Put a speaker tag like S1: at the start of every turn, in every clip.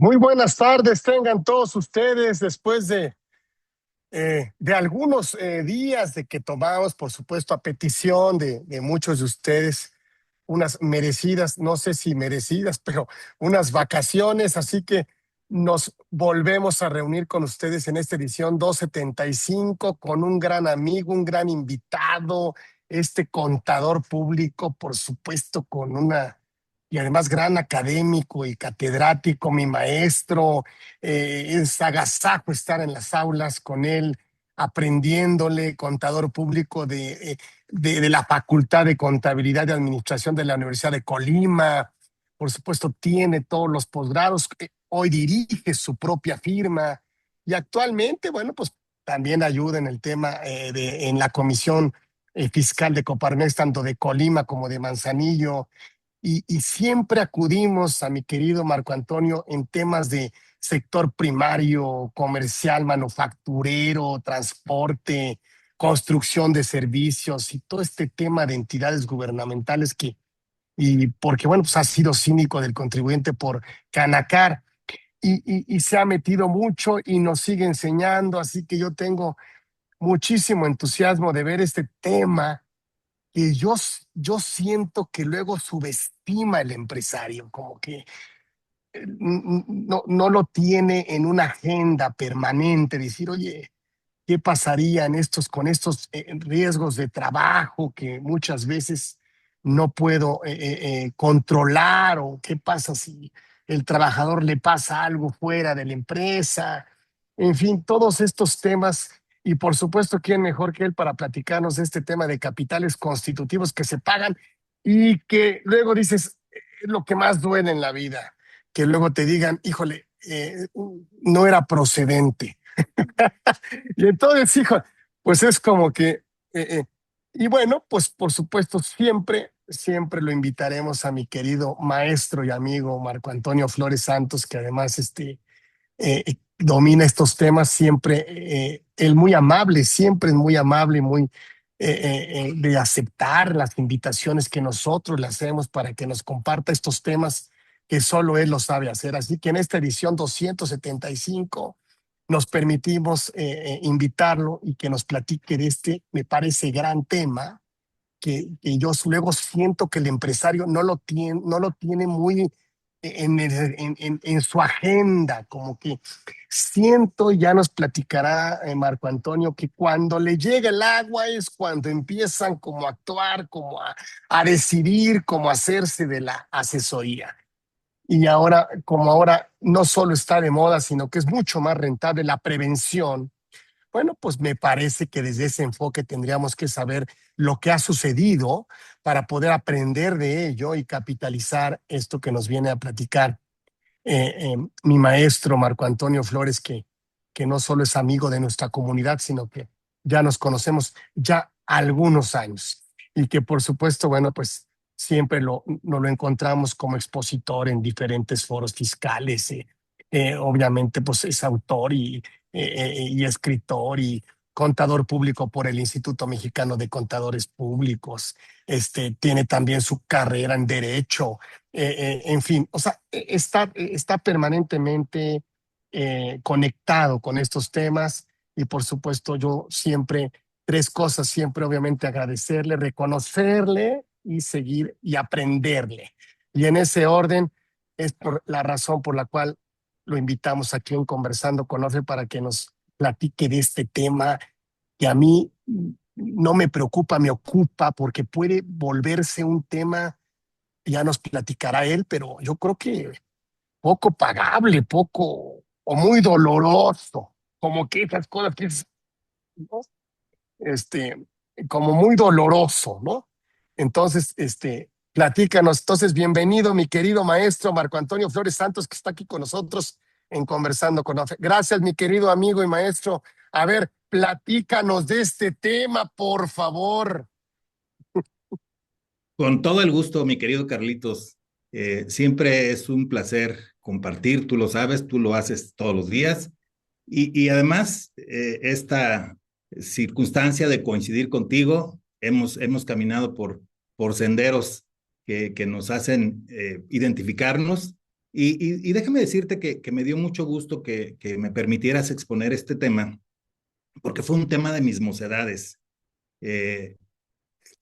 S1: Muy buenas tardes, tengan todos ustedes después de algunos días de que tomamos, por supuesto, a petición de muchos de ustedes, unas merecidas, no sé si merecidas, pero unas vacaciones, así que nos volvemos a reunir con ustedes en esta edición 275 con un gran amigo, un gran invitado, este contador público, por supuesto, con una y además gran académico y catedrático, mi maestro. Es agasajo estar en las aulas con él, aprendiéndole, contador público de la Facultad de Contabilidad y Administración de la Universidad de Colima. Por supuesto, tiene todos los posgrados. Hoy dirige su propia firma y actualmente, bueno, pues también ayuda en el tema en la Comisión Fiscal de Coparmex, tanto de Colima como de Manzanillo. Y siempre acudimos a mi querido Marco Antonio en temas de sector primario, comercial, manufacturero, transporte, construcción de servicios y todo este tema de entidades gubernamentales y porque, bueno, pues ha sido cínico del contribuyente por Canacar y se ha metido mucho y nos sigue enseñando, así que yo tengo muchísimo entusiasmo de ver este tema que yo siento que luego subestima el empresario, como que no lo tiene en una agenda permanente, decir, oye, ¿qué pasaría con estos riesgos de trabajo que muchas veces no puedo controlar? ¿O qué pasa si el trabajador le pasa algo fuera de la empresa? En fin, todos estos temas. Y por supuesto, ¿quién mejor que él para platicarnos de este tema de capitales constitutivos que se pagan y que luego dices, es lo que más duele en la vida, que luego te digan, híjole, no era procedente. Y entonces, hijo, pues es como que, y bueno, pues por supuesto, siempre lo invitaremos a mi querido maestro y amigo Marco Antonio Flores Santos, que además domina estos temas, siempre, él muy amable, siempre es muy amable, muy de aceptar las invitaciones que nosotros le hacemos para que nos comparta estos temas que solo él lo sabe hacer. Así que en esta edición 275 nos permitimos invitarlo y que nos platique de este, me parece, gran tema que yo luego siento que el empresario no lo tiene muy en su agenda, como que siento, ya nos platicará Marco Antonio, que cuando le llega el agua es cuando empiezan como a actuar, como a decidir, como a hacerse de la asesoría. Y ahora, como ahora no solo está de moda, sino que es mucho más rentable la prevención, bueno, pues me parece que desde ese enfoque tendríamos que saber lo que ha sucedido para poder aprender de ello y capitalizar esto que nos viene a platicar mi maestro Marco Antonio Flores, que no solo es amigo de nuestra comunidad, sino que ya nos conocemos ya algunos años y que por supuesto, bueno, pues siempre nos lo encontramos como expositor en diferentes foros fiscales. Obviamente, pues es autor y escritor y contador público por el Instituto Mexicano de Contadores Públicos. Tiene también su carrera en Derecho, en fin, o sea, está permanentemente conectado con estos temas y por supuesto yo siempre, tres cosas, siempre obviamente agradecerle, reconocerle y seguir y aprenderle. Y en ese orden es por la razón por la cual lo invitamos aquí en Conversando con Ofe para que nos platique de este tema que a mí no me preocupa, me ocupa porque puede volverse un tema, ya nos platicará él, pero yo creo que poco pagable, poco o muy doloroso, como que esas cosas que es, ¿no? este, como muy doloroso, ¿no? Entonces, platícanos. Entonces, bienvenido, mi querido maestro Marco Antonio Flores Santos, que está aquí con nosotros en Conversando con Ofe. Gracias, mi querido amigo y maestro. A ver, platícanos de este tema, por favor.
S2: Con todo el gusto, mi querido Carlitos. Siempre es un placer compartir, tú lo sabes, tú lo haces todos los días. Y además, esta circunstancia de coincidir contigo, hemos caminado por senderos que nos hacen identificarnos Y déjame decirte que me dio mucho gusto que me permitieras exponer este tema, porque fue un tema de mis mocedades. Eh,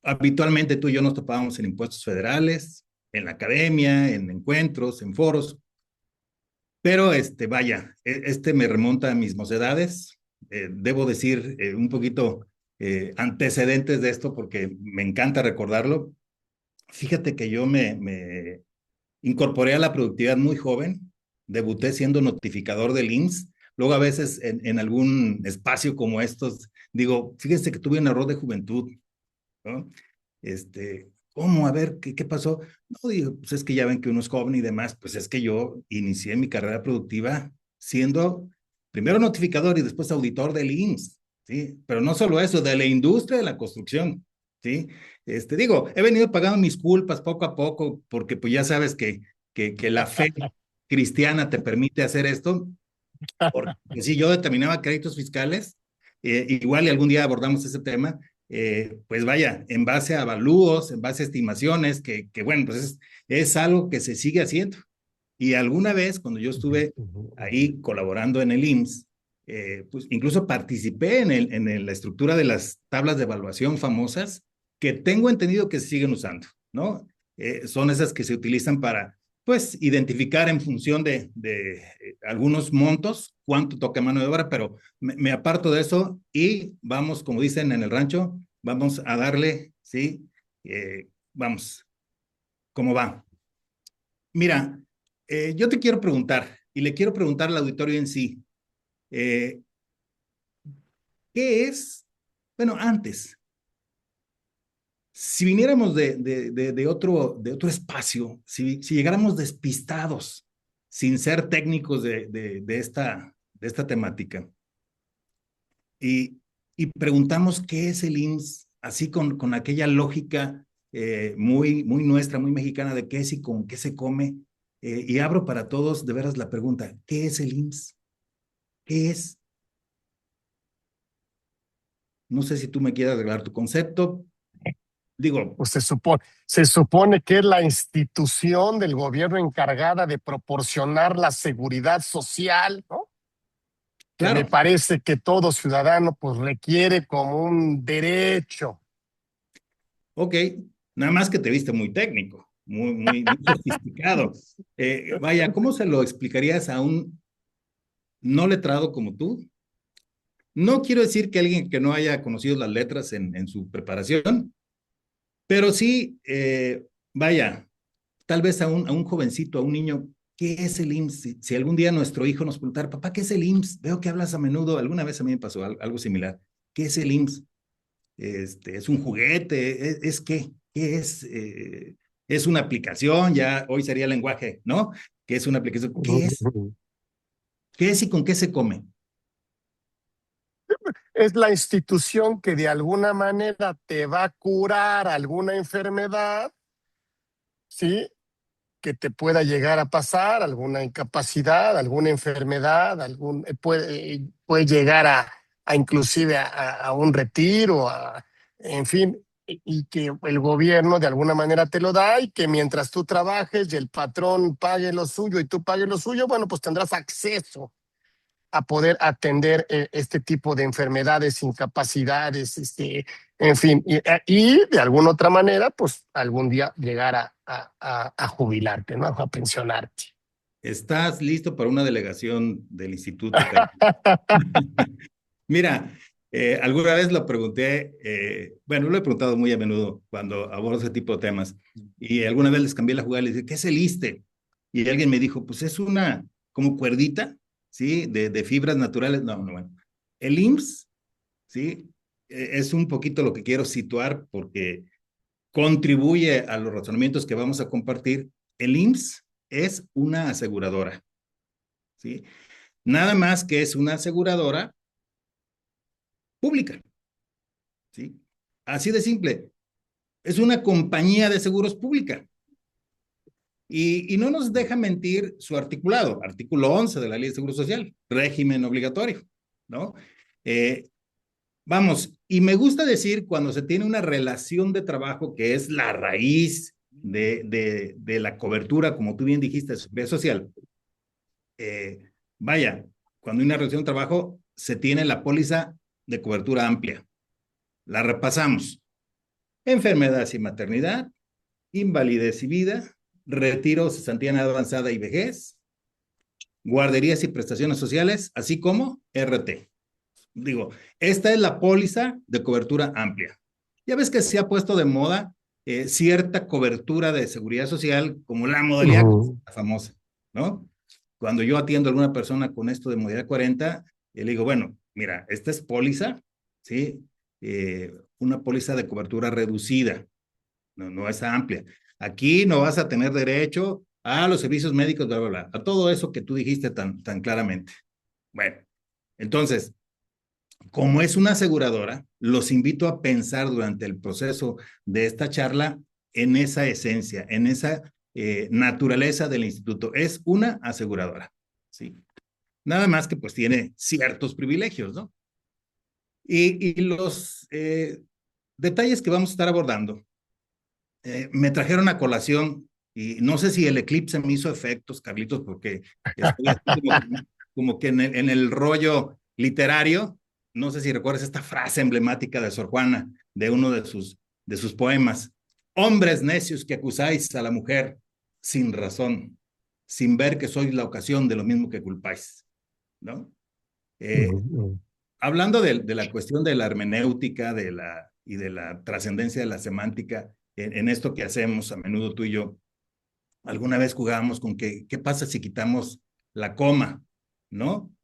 S2: Habitualmente tú y yo nos topábamos en impuestos federales, en la academia, en encuentros, en foros, pero vaya, este me remonta a mis mocedades. Debo decir un poquito antecedentes de esto porque me encanta recordarlo. Fíjate que yo me incorporé a la productividad muy joven, debuté siendo notificador del IMSS, luego a veces en algún espacio como estos digo, fíjense que tuve un error de juventud, ¿no? ¿Cómo? A ver, ¿qué pasó? No, digo, pues es que ya ven que uno es joven y demás, pues es que yo inicié mi carrera productiva siendo primero notificador y después auditor del IMSS, ¿sí? Pero no solo eso, de la industria de la construcción, ¿sí? Digo, he venido pagando mis culpas poco a poco, porque pues ya sabes que la fe cristiana te permite hacer esto, porque si yo determinaba créditos fiscales, igual y algún día abordamos ese tema, pues vaya, en base a avalúos, en base a estimaciones, que bueno, pues es algo que se sigue haciendo. Y alguna vez, cuando yo estuve ahí colaborando en el IMSS, pues incluso participé la estructura de las tablas de evaluación famosas, que tengo entendido que se siguen usando, ¿no? Son esas que se utilizan para pues identificar en función de algunos montos cuánto toca mano de obra, pero me aparto de eso y vamos, como dicen en el rancho, vamos a darle, ¿sí? Vamos, ¿cómo va? Mira, yo te quiero preguntar, y le quiero preguntar al auditorio en sí, eh, ¿qué es? Bueno, antes, si viniéramos de otro espacio, si llegáramos despistados, sin ser técnicos de esta temática, y, y preguntamos qué es el IMSS, así con aquella lógica muy nuestra, muy mexicana de qué es y con qué se come, y abro para todos de veras la pregunta, ¿qué es el IMSS? ¿Qué es? No sé si tú me quieres arreglar tu concepto. Digo,
S1: Pues se supone que es la institución del gobierno encargada de proporcionar la seguridad social, ¿no? Que me
S2: claro,
S1: parece que todo ciudadano pues requiere como un derecho.
S2: ok, nada más que te viste muy técnico, muy sofisticado. Vaya, ¿cómo se lo explicarías a un no letrado como tú? No quiero decir que alguien que no haya conocido las letras en su preparación, pero sí, vaya, tal vez a un jovencito, a un niño, ¿qué es el IMSS? Si algún día nuestro hijo nos preguntara, papá, ¿qué es el IMSS? Veo que hablas a menudo, alguna vez a mí me pasó algo similar. ¿Qué es el IMSS? ¿Es un juguete? ¿Es qué? ¿Qué es? ¿Es una aplicación? Ya hoy sería lenguaje, ¿no? ¿Qué es una aplicación? ¿Qué es? ¿Qué es y con qué se come?
S1: Es la institución que de alguna manera te va a curar alguna enfermedad, ¿sí? Que te pueda llegar a pasar, alguna incapacidad, alguna enfermedad, puede llegar a inclusive a un retiro, en fin, y que el gobierno de alguna manera te lo da y que mientras tú trabajes y el patrón pague lo suyo y tú pagues lo suyo, bueno, pues tendrás acceso a poder atender este tipo de enfermedades, incapacidades, en fin, y de alguna otra manera, pues algún día llegar a jubilarte, ¿no? A pensionarte.
S2: ¿Estás listo para una delegación del instituto, Carlos? Mira, alguna vez lo pregunté, bueno, lo he preguntado muy a menudo cuando abordo ese tipo de temas, y alguna vez les cambié la jugada y les dije, ¿qué es el ISSSTE? Y alguien me dijo, pues es una como cuerdita, ¿sí? De fibras naturales. No, no, bueno. El IMSS, ¿sí? Es un poquito lo que quiero situar porque contribuye a los razonamientos que vamos a compartir. El IMSS es una aseguradora, ¿sí? Nada más que es una aseguradora pública, ¿sí? Así de simple. Es una compañía de seguros pública. Y no nos deja mentir su articulado, artículo 11 de la Ley de Seguro Social, régimen obligatorio, ¿no? Eh, Vamos, y me gusta decir cuando se tiene una relación de trabajo que es la raíz de la cobertura, como tú bien dijiste, de seguridad social, vaya, cuando hay una relación de trabajo, se tiene la póliza de cobertura amplia. La repasamos. Enfermedad y maternidad, invalidez y vida, retiro, cesantía avanzada y vejez, guarderías y prestaciones sociales, así como RT. Digo, esta es la póliza de cobertura amplia. Ya ves que se ha puesto de moda cierta cobertura de seguridad social como la modalidad famosa, ¿no? Cuando yo atiendo a alguna persona con esto de modalidad 40, le digo, bueno, mira, esta es póliza, ¿sí? Una póliza de cobertura reducida, no es amplia. Aquí no vas a tener derecho a los servicios médicos, bla, bla, bla, a todo eso que tú dijiste tan claramente. Bueno, entonces, como es una aseguradora, los invito a pensar durante el proceso de esta charla en esa esencia, en esa naturaleza del instituto. Es una aseguradora, ¿sí? Nada más que pues tiene ciertos privilegios, ¿no? Y los detalles que vamos a estar abordando me trajeron a colación, y no sé si el eclipse me hizo efectos, Carlitos, porque estoy así como que en el rollo literario. No sé si recuerdas esta frase emblemática de Sor Juana, de uno de sus poemas. Hombres necios que acusáis a la mujer sin razón, sin ver que sois la ocasión de lo mismo que culpáis, ¿no? Eh, Hablando de la cuestión de la hermenéutica y de la trascendencia de la semántica en esto que hacemos a menudo tú y yo, alguna vez jugábamos con qué pasa si quitamos la coma, ¿no?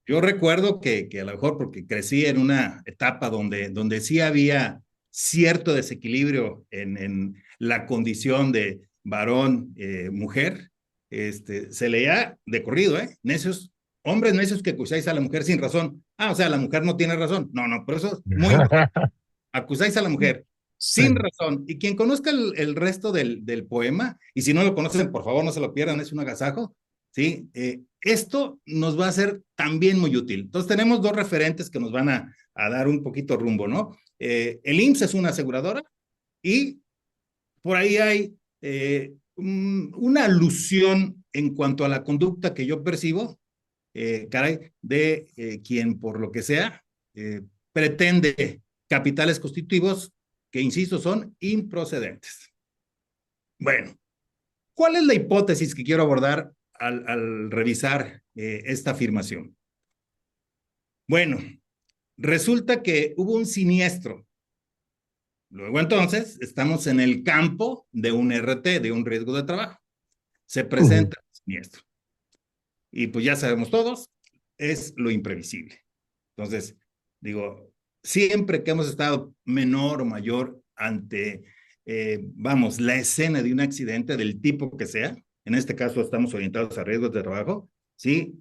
S2: Yo recuerdo que a lo mejor porque crecí en una etapa donde sí había cierto desequilibrio en la condición de varón, mujer, se leía de corrido, necios, hombres necios que acusáis a la mujer sin razón. Ah, o sea, la mujer no tiene razón. No, por eso es muy importante. Acusáis a la mujer sin
S1: Sí.
S2: razón. Y quien conozca el resto del poema, y si no lo conocen, por favor, no se lo pierdan, es un agasajo, ¿sí? Esto nos va a ser también muy útil. Entonces, tenemos dos referentes que nos van a dar un poquito rumbo, ¿no? El IMSS es una aseguradora y por ahí hay una alusión en cuanto a la conducta que yo percibo, caray, de quien por lo que sea pretende capitales constitutivos que, insisto, son improcedentes. Bueno, ¿cuál es la hipótesis que quiero abordar al revisar esta afirmación? Bueno, resulta que hubo un siniestro. Luego entonces estamos en el campo de un RT, de un riesgo de trabajo. Se presenta el siniestro. Y pues ya sabemos todos, es lo imprevisible. Entonces, digo, siempre que hemos estado menor o mayor ante, vamos, la escena de un accidente del tipo que sea, en este caso estamos orientados a riesgos de trabajo, ¿sí?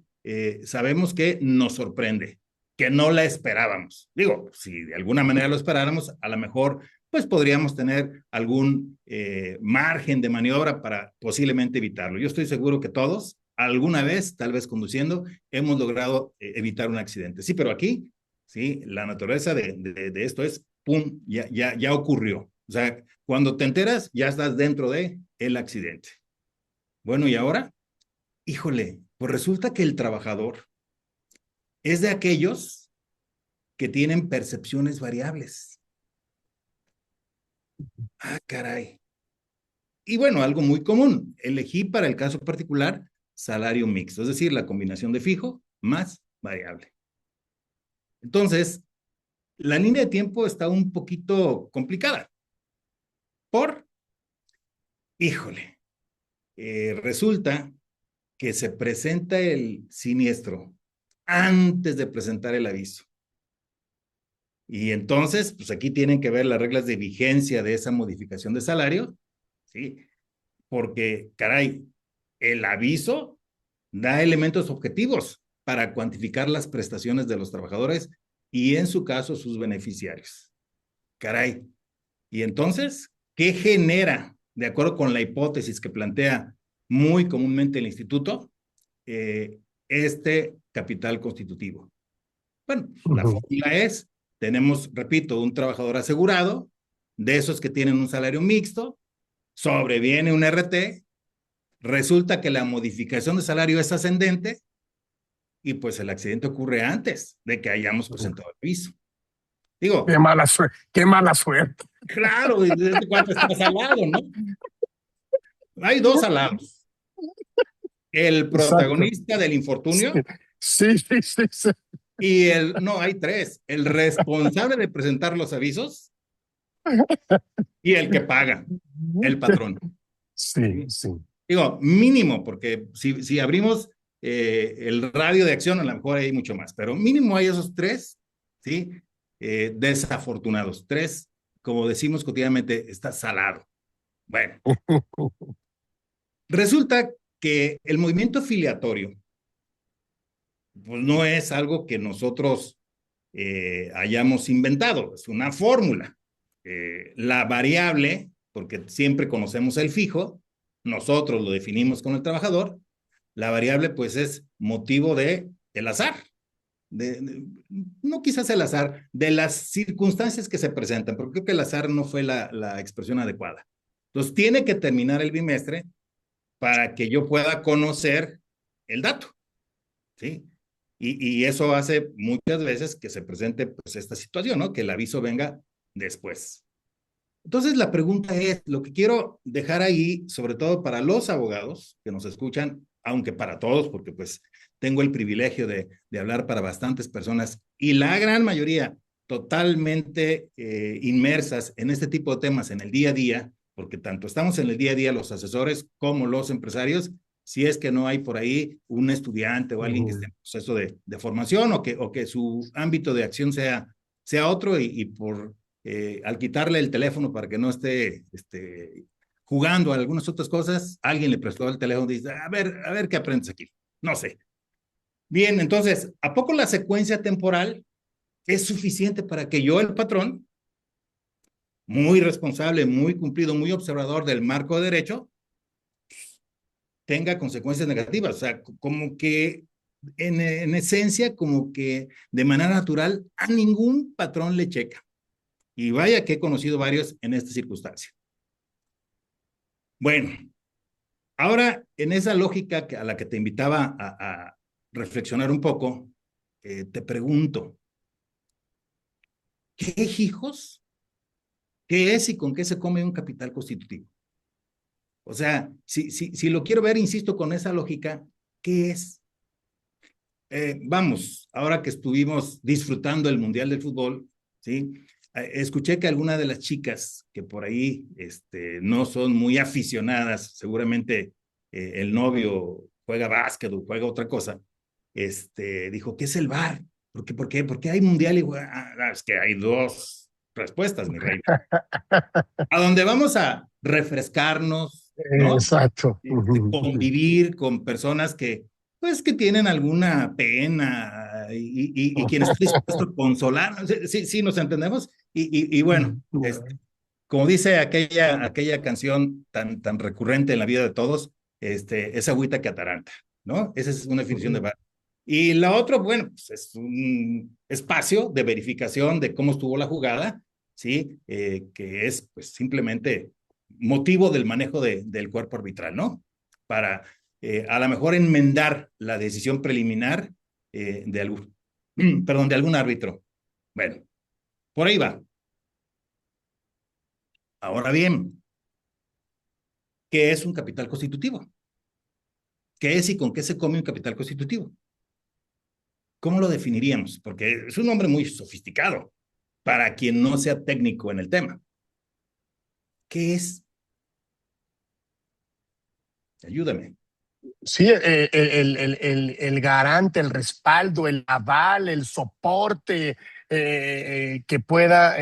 S2: Sabemos que nos sorprende, que no la esperábamos. Digo, si de alguna manera lo esperáramos, a lo mejor pues podríamos tener algún margen de maniobra para posiblemente evitarlo. Yo estoy seguro que todos, alguna vez, tal vez conduciendo, hemos logrado evitar un accidente. Sí, pero aquí, sí, la naturaleza de esto es, pum, ya ocurrió. O sea, cuando te enteras, ya estás dentro de el accidente. Bueno, ¿y ahora? Híjole, pues resulta que el trabajador es de aquellos que tienen percepciones variables. Ah, caray. Y bueno, algo muy común, elegí para el caso particular salario mixto, es decir, la combinación de fijo más variable. Entonces, la línea de tiempo está un poquito complicada. Por, híjole, resulta que se presenta el siniestro antes de presentar el aviso. Y entonces, pues aquí tienen que ver las reglas de vigencia de esa modificación de salario, ¿sí? Porque, caray, el aviso da elementos objetivos para cuantificar las prestaciones de los trabajadores y, en su caso, sus beneficiarios. Caray. Y entonces, ¿qué genera, de acuerdo con la hipótesis que plantea muy comúnmente el instituto, este capital constitutivo? Bueno, la fórmula es, tenemos, repito, un trabajador asegurado, de esos que tienen un salario mixto, sobreviene un RT, resulta que la modificación de salario es ascendente y pues el accidente ocurre antes de que hayamos presentado el aviso. Digo,
S1: Qué mala suerte.
S2: claro, este cuate está salado, ¿no? Hay dos salados. El
S1: Exacto.
S2: protagonista del
S1: Sí,
S2: infortunio
S1: sí.
S2: y no, hay tres. El responsable de presentar los avisos y el que paga, el patrón.
S1: Sí,
S2: ¿Sí?
S1: sí.
S2: Digo, mínimo, porque si abrimos el radio de acción, a lo mejor hay mucho más, pero mínimo hay esos tres, ¿sí? Desafortunados. Tres, como decimos cotidianamente, está salado. Bueno, resulta que el movimiento filiatorio, pues no es algo que nosotros hayamos inventado, es una fórmula. La variable, porque siempre conocemos el fijo, nosotros lo definimos con el trabajador, la variable pues es motivo de el azar, no quizás el azar, de las circunstancias que se presentan, porque creo que el azar no fue la expresión adecuada. Entonces tiene que terminar el bimestre para que yo pueda conocer el dato, ¿sí? Y eso hace muchas veces que se presente pues esta situación, ¿no? Que el aviso venga después. Entonces la pregunta es, lo que quiero dejar ahí, sobre todo para los abogados que nos escuchan, aunque para todos, porque pues tengo el privilegio de hablar para bastantes personas y la gran mayoría totalmente inmersas en este tipo de temas en el día a día, porque tanto estamos en el día a día los asesores como los empresarios, si es que no hay por ahí un estudiante o alguien que esté en proceso de formación o que su ámbito de acción sea otro y por al quitarle el teléfono para que no esté jugando a algunas otras cosas, alguien le prestó el teléfono y dice, a ver qué aprendes aquí. No sé. Bien, entonces, ¿a poco la secuencia temporal es suficiente para que yo, el patrón, muy responsable, muy cumplido, muy observador del marco de derecho, tenga consecuencias negativas? O sea, como que en esencia, como que de manera natural, a ningún patrón le checa. Y vaya que he conocido varios en esta circunstancia. Bueno, ahora en esa lógica a la que te invitaba a reflexionar un poco, te pregunto, ¿qué hijos? ¿Qué es y con qué se come un capital constitutivo? O sea, si lo quiero ver, insisto, con esa lógica, ¿qué es? Vamos, ahora que estuvimos disfrutando el Mundial del Fútbol, ¿sí? Escuché que algunas de las chicas que por ahí no son muy aficionadas, seguramente el novio juega básquet o juega otra cosa, dijo, ¿qué es el bar? ¿Por qué hay Mundial? Y, es que hay dos respuestas, mi rey. A donde vamos a refrescarnos, ¿no?
S1: Exacto.
S2: Convivir con personas que, pues, que tienen alguna pena y quien está dispuesto a consolar, sí, nos entendemos. Y bueno, como dice aquella canción tan recurrente en la vida de todos, esa agüita que ataranta, ¿no? Esa es una definición de bar. Y la otra, bueno, pues es un espacio de verificación de cómo estuvo la jugada, ¿sí? Que es, pues, simplemente motivo del manejo del cuerpo arbitral, ¿no? Para a lo mejor enmendar la decisión preliminar de algún, perdón, de algún árbitro. Bueno, por ahí va. Ahora bien, ¿qué es un capital constitutivo? ¿Qué es y con qué se come un capital constitutivo? ¿Cómo lo definiríamos? Porque es un nombre muy sofisticado para quien no sea técnico en el tema. ¿Qué es? Ayúdame.
S1: Sí, el garante, el respaldo, el aval, el soporte que pueda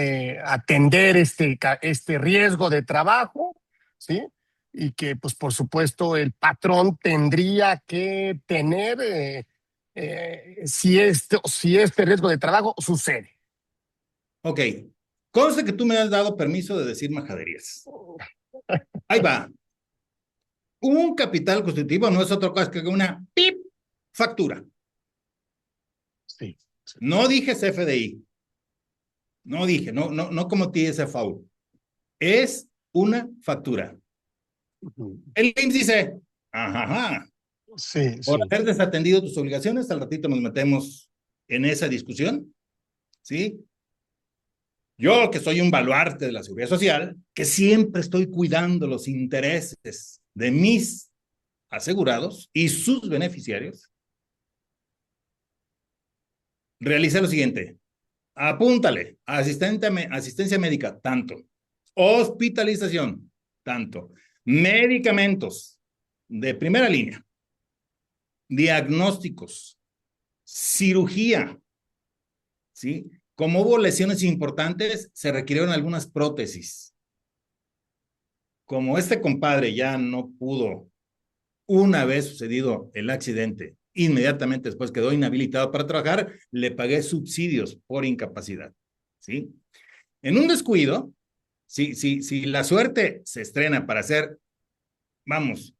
S1: atender este riesgo de trabajo, ¿sí? Y que, pues, por supuesto, el patrón tendría que tener si este riesgo de trabajo sucede.
S2: Ok. Conste que tú me has dado permiso de decir majaderías. Ahí va. Un capital constitutivo no es otra cosa que una ¡pip! Factura.
S1: Sí, sí.
S2: No dije CFDI. No dije, no cometí ese foul. Es una factura.
S1: Ujú.
S2: El IMSS dice, ajá, ajá,
S1: Sí,
S2: por
S1: sí.
S2: haber desatendido tus obligaciones, al ratito nos metemos en esa discusión, ¿sí? Yo, que soy un baluarte de la seguridad social, que siempre estoy cuidando los intereses de mis asegurados y sus beneficiarios, realiza lo siguiente. Apúntale, asistencia médica, tanto. Hospitalización, tanto. Medicamentos de primera línea, diagnósticos, cirugía, ¿sí? Como hubo lesiones importantes, se requirieron algunas prótesis. Como este compadre ya no pudo, una vez sucedido el accidente, inmediatamente después quedó inhabilitado para trabajar, le pagué subsidios por incapacidad, ¿sí? En un descuido, si la suerte se estrena para ser, vamos,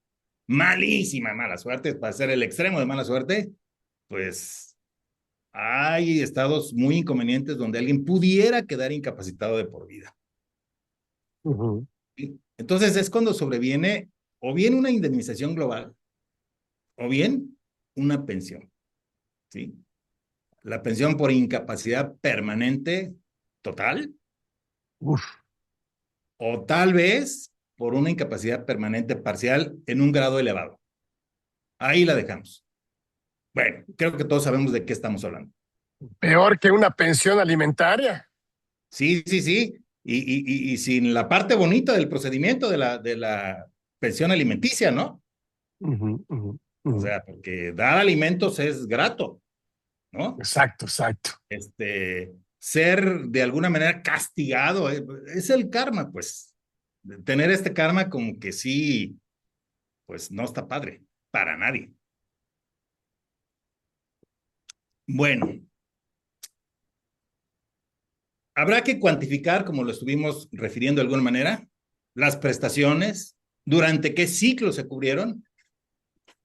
S2: malísima mala suerte, para ser el extremo de mala suerte, pues hay estados muy inconvenientes donde alguien pudiera quedar incapacitado de por vida.
S1: Ujú.
S2: ¿Sí? Entonces es cuando sobreviene o bien una indemnización global o bien una pensión, ¿sí? La pensión por incapacidad permanente total
S1: Uf.
S2: o tal vez por una incapacidad permanente parcial en un grado elevado. Ahí la dejamos. Bueno, creo que todos sabemos de qué estamos hablando.
S1: Peor que una pensión alimentaria.
S2: Sí, sí, sí. Y sin la parte bonita del procedimiento de la pensión alimenticia, ¿no?
S1: Ujú, ujú,
S2: O
S1: ujú.
S2: sea, porque dar alimentos es grato, ¿no?
S1: Exacto, exacto.
S2: Ser de alguna manera castigado, es el karma, pues. Tener este karma como que sí, pues no está padre, para nadie. Bueno, habrá que cuantificar, como lo estuvimos refiriendo de alguna manera, las prestaciones, durante qué ciclo se cubrieron,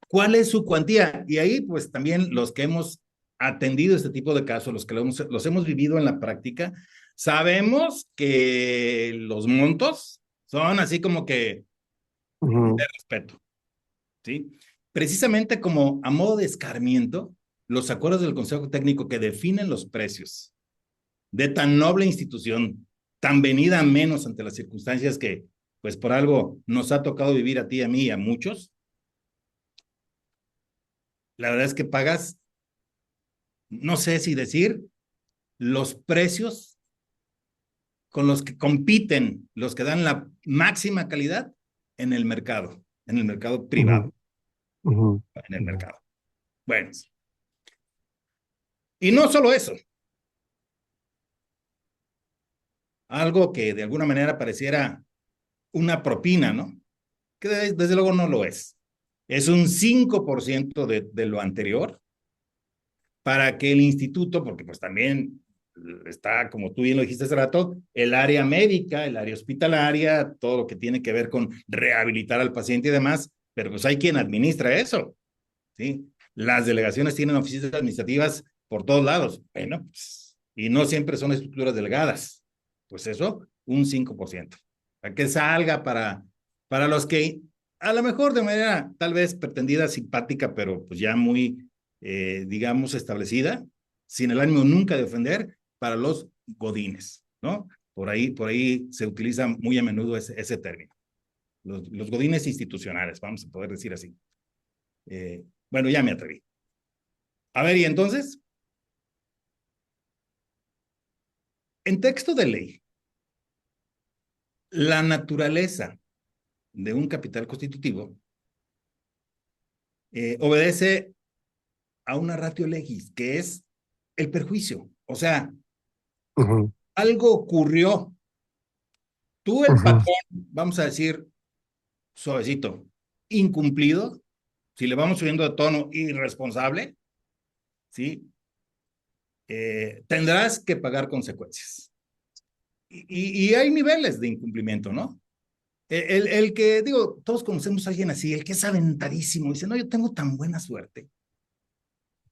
S2: cuál es su cuantía. Y ahí, pues también los que hemos atendido este tipo de casos, los hemos vivido en la práctica, sabemos que los montos son así como que de
S1: Ujú,
S2: respeto, ¿sí? Precisamente como a modo de escarmiento, los acuerdos del Consejo Técnico que definen los precios de tan noble institución, tan venida a menos ante las circunstancias que, pues por algo nos ha tocado vivir a ti, a mí y a muchos, la verdad es que pagas, no sé si decir, los precios con los que compiten, los que dan la máxima calidad en el mercado
S1: ujú,
S2: privado,
S1: ujú,
S2: en el
S1: ujú.
S2: mercado. Bueno, y no solo eso, algo que de alguna manera pareciera una propina, ¿no? Que desde luego no lo es. Es un 5% de lo anterior para que el instituto, porque pues también está, como tú bien lo dijiste hace rato, el área médica, el área hospitalaria, todo lo que tiene que ver con rehabilitar al paciente y demás, pero pues hay quien administra eso, ¿sí? Las delegaciones tienen oficinas administrativas por todos lados, bueno, pues, y no siempre son estructuras delgadas, pues eso, un 5%, para que salga para los que a lo mejor de manera tal vez pretendida simpática, pero pues ya muy, digamos, establecida, sin el ánimo nunca de ofender, para los godines, ¿no? Por ahí se utiliza muy a menudo ese término. Los godines institucionales, vamos a poder decir así. Bueno, ya me atreví. A ver, y entonces, en texto de ley, la naturaleza de un capital constitutivo obedece a una ratio legis, que es el perjuicio. O sea,
S1: Ujú,
S2: algo ocurrió. Tú, el
S1: ujú,
S2: patrón, vamos a decir suavecito, incumplido, si le vamos subiendo de tono, irresponsable, ¿sí? Tendrás que pagar consecuencias. Y hay niveles de incumplimiento, ¿no? El que, digo, todos conocemos a alguien así, el que es aventadísimo, dice, no, yo tengo tan buena suerte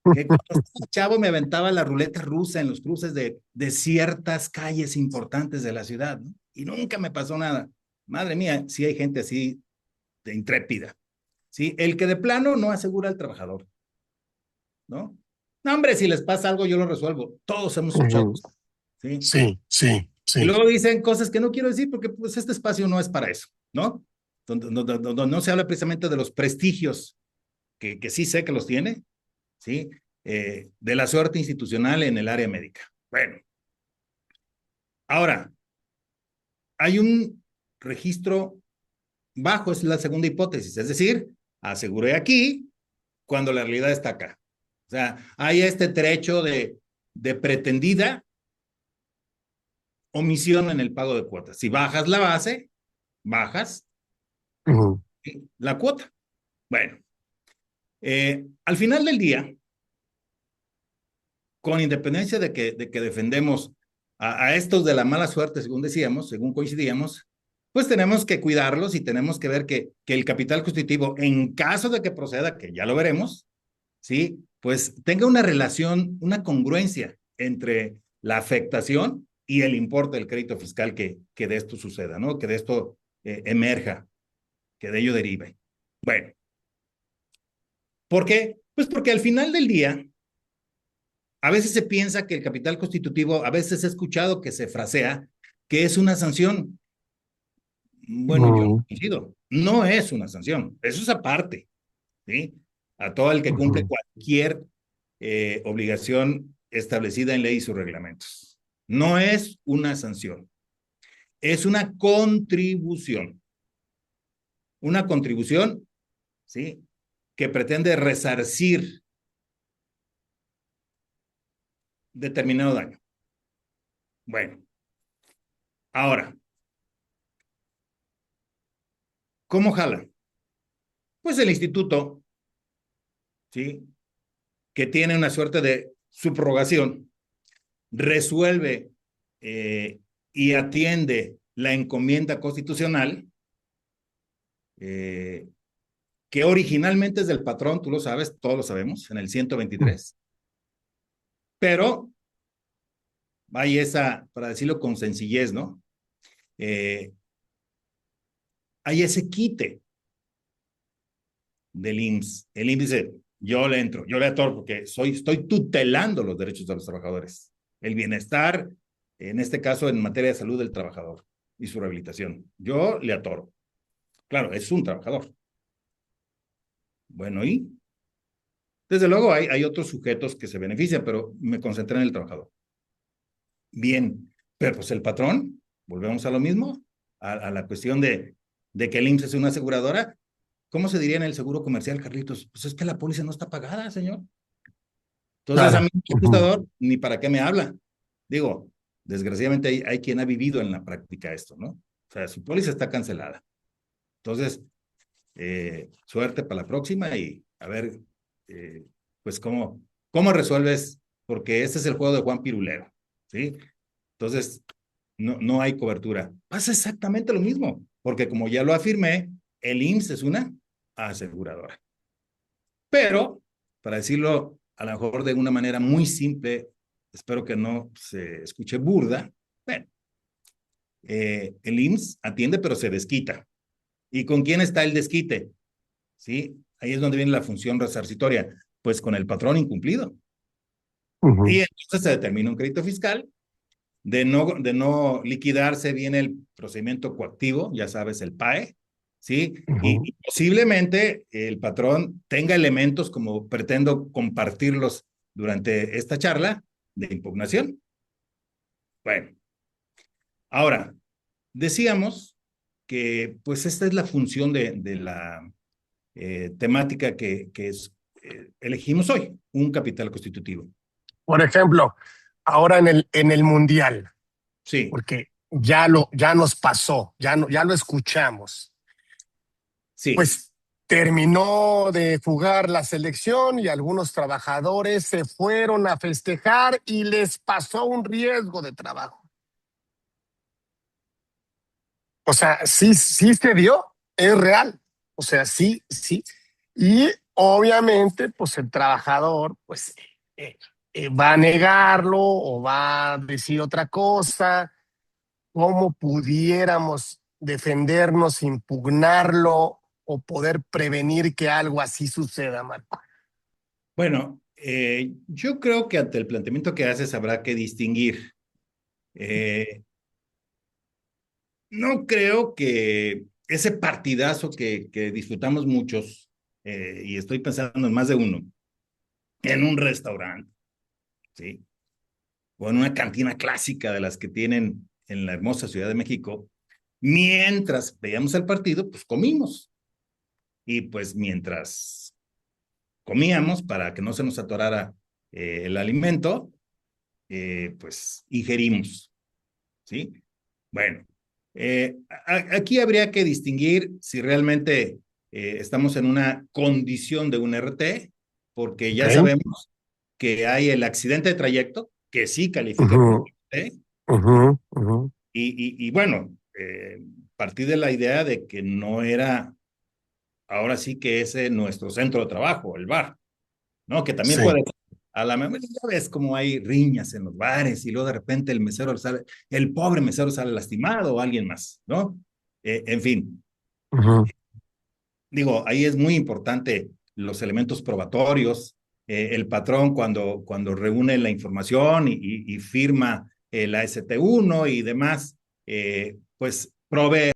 S2: que cuando estaba chavo me aventaba la ruleta rusa en los cruces de ciertas calles importantes de la ciudad, ¿no? Y nunca me pasó nada. Madre mía, sí hay gente así de intrépida, ¿sí? El que de plano no asegura al trabajador, ¿no? No, hombre, si les pasa algo, yo lo resuelvo. Todos hemos escuchado,
S1: Ujú.
S2: ¿sí?
S1: Sí, sí,
S2: Y
S1: sí.
S2: luego dicen cosas que no quiero decir porque pues este espacio no es para eso, ¿no? Donde no se habla precisamente de los prestigios, que sí sé que los tiene, ¿sí? De la suerte institucional en el área médica. Bueno, ahora, hay un registro bajo, es la segunda hipótesis, es decir, aseguré aquí cuando la realidad está acá. O sea, hay este trecho de pretendida omisión en el pago de cuotas. Si bajas la base, bajas
S1: Ujú.
S2: la cuota. Bueno, al final del día, con independencia de que defendemos a estos de la mala suerte, según decíamos, según coincidíamos, pues tenemos que cuidarlos y tenemos que ver que el capital constitutivo, en caso de que proceda, que ya lo veremos, ¿sí? Pues tenga una relación, una congruencia entre la afectación y el importe del crédito fiscal que de esto suceda, ¿no? Que de esto emerja, que de ello derive. Bueno, ¿por qué? Pues porque al final del día, a veces se piensa que el capital constitutivo, a veces he escuchado que se frasea que es una sanción. Bueno, yo no
S1: Ujú.
S2: coincido. No es una sanción. Eso es aparte, ¿sí? A todo el que cumple
S1: Ujú.
S2: cualquier obligación establecida en ley y sus reglamentos. No es una sanción. Es una contribución. Una contribución, ¿sí? Que pretende resarcir determinado daño. Bueno, ahora, ¿cómo jala? Pues el instituto, ¿sí? Que tiene una suerte de subrogación, resuelve y atiende la encomienda constitucional, eh, que originalmente es del patrón, tú lo sabes, todos lo sabemos, en el 123, pero hay esa, para decirlo con sencillez, ¿no? Eh, Hay ese quite del IMSS. El IMSS dice, yo le entro, yo le atoro porque estoy tutelando los derechos de los trabajadores, el bienestar, en este caso en materia de salud del trabajador y su rehabilitación. Yo le atoro. Claro, es un trabajador. Bueno, y desde luego hay otros sujetos que se benefician, pero me concentré en el trabajador. Bien, pero pues el patrón, volvemos a lo mismo, a la cuestión de que el IMSS es una aseguradora. ¿Cómo se diría en el seguro comercial, Carlitos? Pues es que la póliza no está pagada, señor. Entonces, a
S1: Claro.
S2: mí, el
S1: Ujú.
S2: ajustador, ni para qué me habla. Digo, desgraciadamente hay quien ha vivido en la práctica esto, ¿no? O sea, su póliza está cancelada. Entonces, suerte para la próxima y a ver, eh, pues, cómo resuelves, porque este es el juego de Juan Pirulero, ¿sí? Entonces, no hay cobertura. Pasa exactamente lo mismo, porque como ya lo afirmé, el IMSS es una aseguradora. Pero, para decirlo a lo mejor de una manera muy simple, espero que no se escuche burda, bueno, el IMSS atiende pero se desquita. ¿Y con quién está el desquite? ¿Sí? Ahí es donde viene la función resarcitoria, pues con el patrón incumplido.
S1: Ujú.
S2: Y entonces se determina un crédito fiscal. De no liquidarse viene el procedimiento coactivo, ya sabes, el PAE, ¿sí?
S1: Ujú.
S2: Y posiblemente el patrón tenga elementos como pretendo compartirlos durante esta charla de impugnación. Bueno, ahora, decíamos que pues esta es la función de la temática que elegimos hoy, un capital constitutivo.
S1: Por ejemplo, ahora en el Mundial,
S2: Sí,
S1: porque ya nos pasó, ya lo escuchamos.
S2: sí,
S1: Pues terminó de jugar la selección y algunos trabajadores se fueron a festejar y les pasó un riesgo de trabajo. O sea, sí, sí se dio, es real. O sea, sí, sí. Y obviamente, pues el trabajador, pues va a negarlo o va a decir otra cosa. ¿Cómo pudiéramos defendernos, impugnarlo o poder prevenir que algo así suceda, Marco?
S2: Bueno, yo creo que ante el planteamiento que haces habrá que distinguir. Eh, no creo que ese partidazo que disfrutamos muchos, y estoy pensando en más de uno, en un restaurante, ¿sí? O en una cantina clásica de las que tienen en la hermosa Ciudad de México, mientras veíamos el partido, pues comimos. Y pues mientras comíamos, para que no se nos atorara el alimento, pues ingerimos, ¿sí? Bueno, aquí habría que distinguir si realmente estamos en una condición de un RT, porque
S1: Ok.
S2: ya sabemos que hay el accidente de trayecto, que sí califica como
S1: Ujú,
S2: RT,
S1: ujú, ujú.
S2: y bueno, partí de la idea de que no era, ahora sí que ese nuestro centro de trabajo, el bar, ¿no? Que también
S1: Sí.
S2: puede, a la memoria, ya ves como hay riñas en los bares y luego de repente el mesero sale, el pobre mesero sale lastimado o alguien más, ¿no? En fin,
S1: Ujú,
S2: digo, ahí es muy importante los elementos probatorios, el patrón cuando reúne la información y firma la ST1 y demás, pues provee,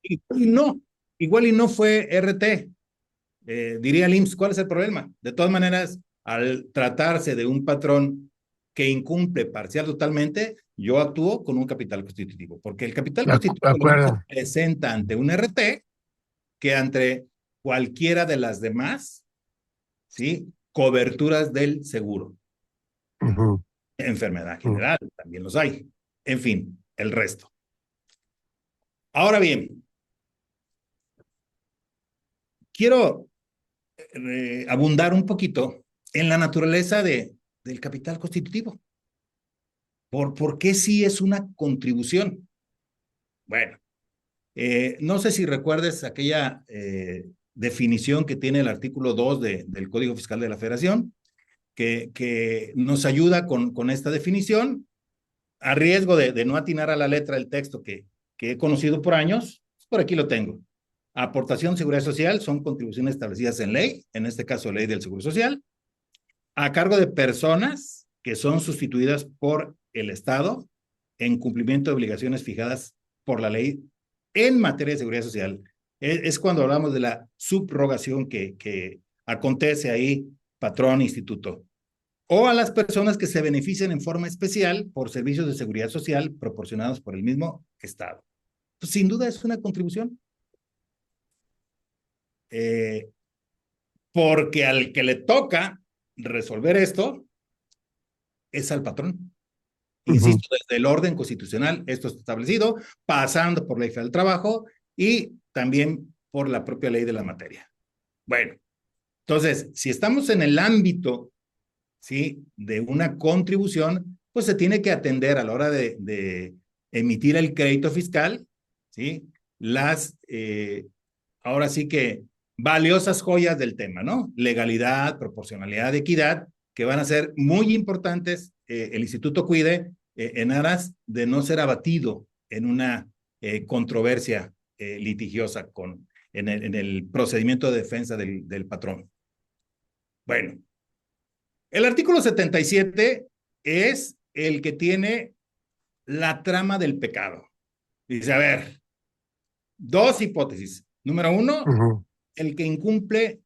S2: y no, igual y no fue RT, diría el IMSS, ¿cuál es el problema? De todas maneras, al tratarse de un patrón que incumple parcial totalmente, yo actúo con un capital constitutivo, porque el capital
S1: de
S2: constitutivo lo mismo
S1: acuerdo.
S2: presenta ante un RT que ante cualquiera de las demás, ¿sí? Coberturas del seguro.
S1: Ujú,
S2: Enfermedad
S1: ujú.
S2: general, también los hay. En fin, el resto. Ahora bien, quiero abundar un poquito en la naturaleza del capital constitutivo. ¿Por qué sí es una contribución? Bueno, no sé si recuerdes aquella definición que tiene el artículo 2 del Código Fiscal de la Federación, que nos ayuda con esta definición, a riesgo de no atinar a la letra del texto que he conocido por años, por aquí lo tengo. Aportación, seguridad social son contribuciones establecidas en ley, en este caso ley del Seguro Social, a cargo de personas que son sustituidas por el Estado en cumplimiento de obligaciones fijadas por la ley en materia de seguridad social. Es cuando hablamos de la subrogación que acontece ahí, patrón, instituto. O a las personas que se benefician en forma especial por servicios de seguridad social proporcionados por el mismo Estado. Pues, sin duda es una contribución, eh, porque al que le toca resolver esto es al patrón.
S1: Ujú.
S2: Insisto, desde el orden constitucional, esto está establecido, pasando por la ley federal del trabajo y también por la propia ley de la materia. Bueno, entonces, si estamos en el ámbito, ¿sí?, de una contribución, pues se tiene que atender a la hora de emitir el crédito fiscal, ¿sí?, las, ahora sí que valiosas joyas del tema, ¿no? Legalidad, proporcionalidad, equidad, que van a ser muy importantes. El Instituto Cuide en aras de no ser abatido en una controversia litigiosa en el procedimiento de defensa del patrón. Bueno, el artículo 77 es el que tiene la trama del pecado. Dice, a ver, dos hipótesis. Número uno,
S1: Ujú.
S2: el que incumple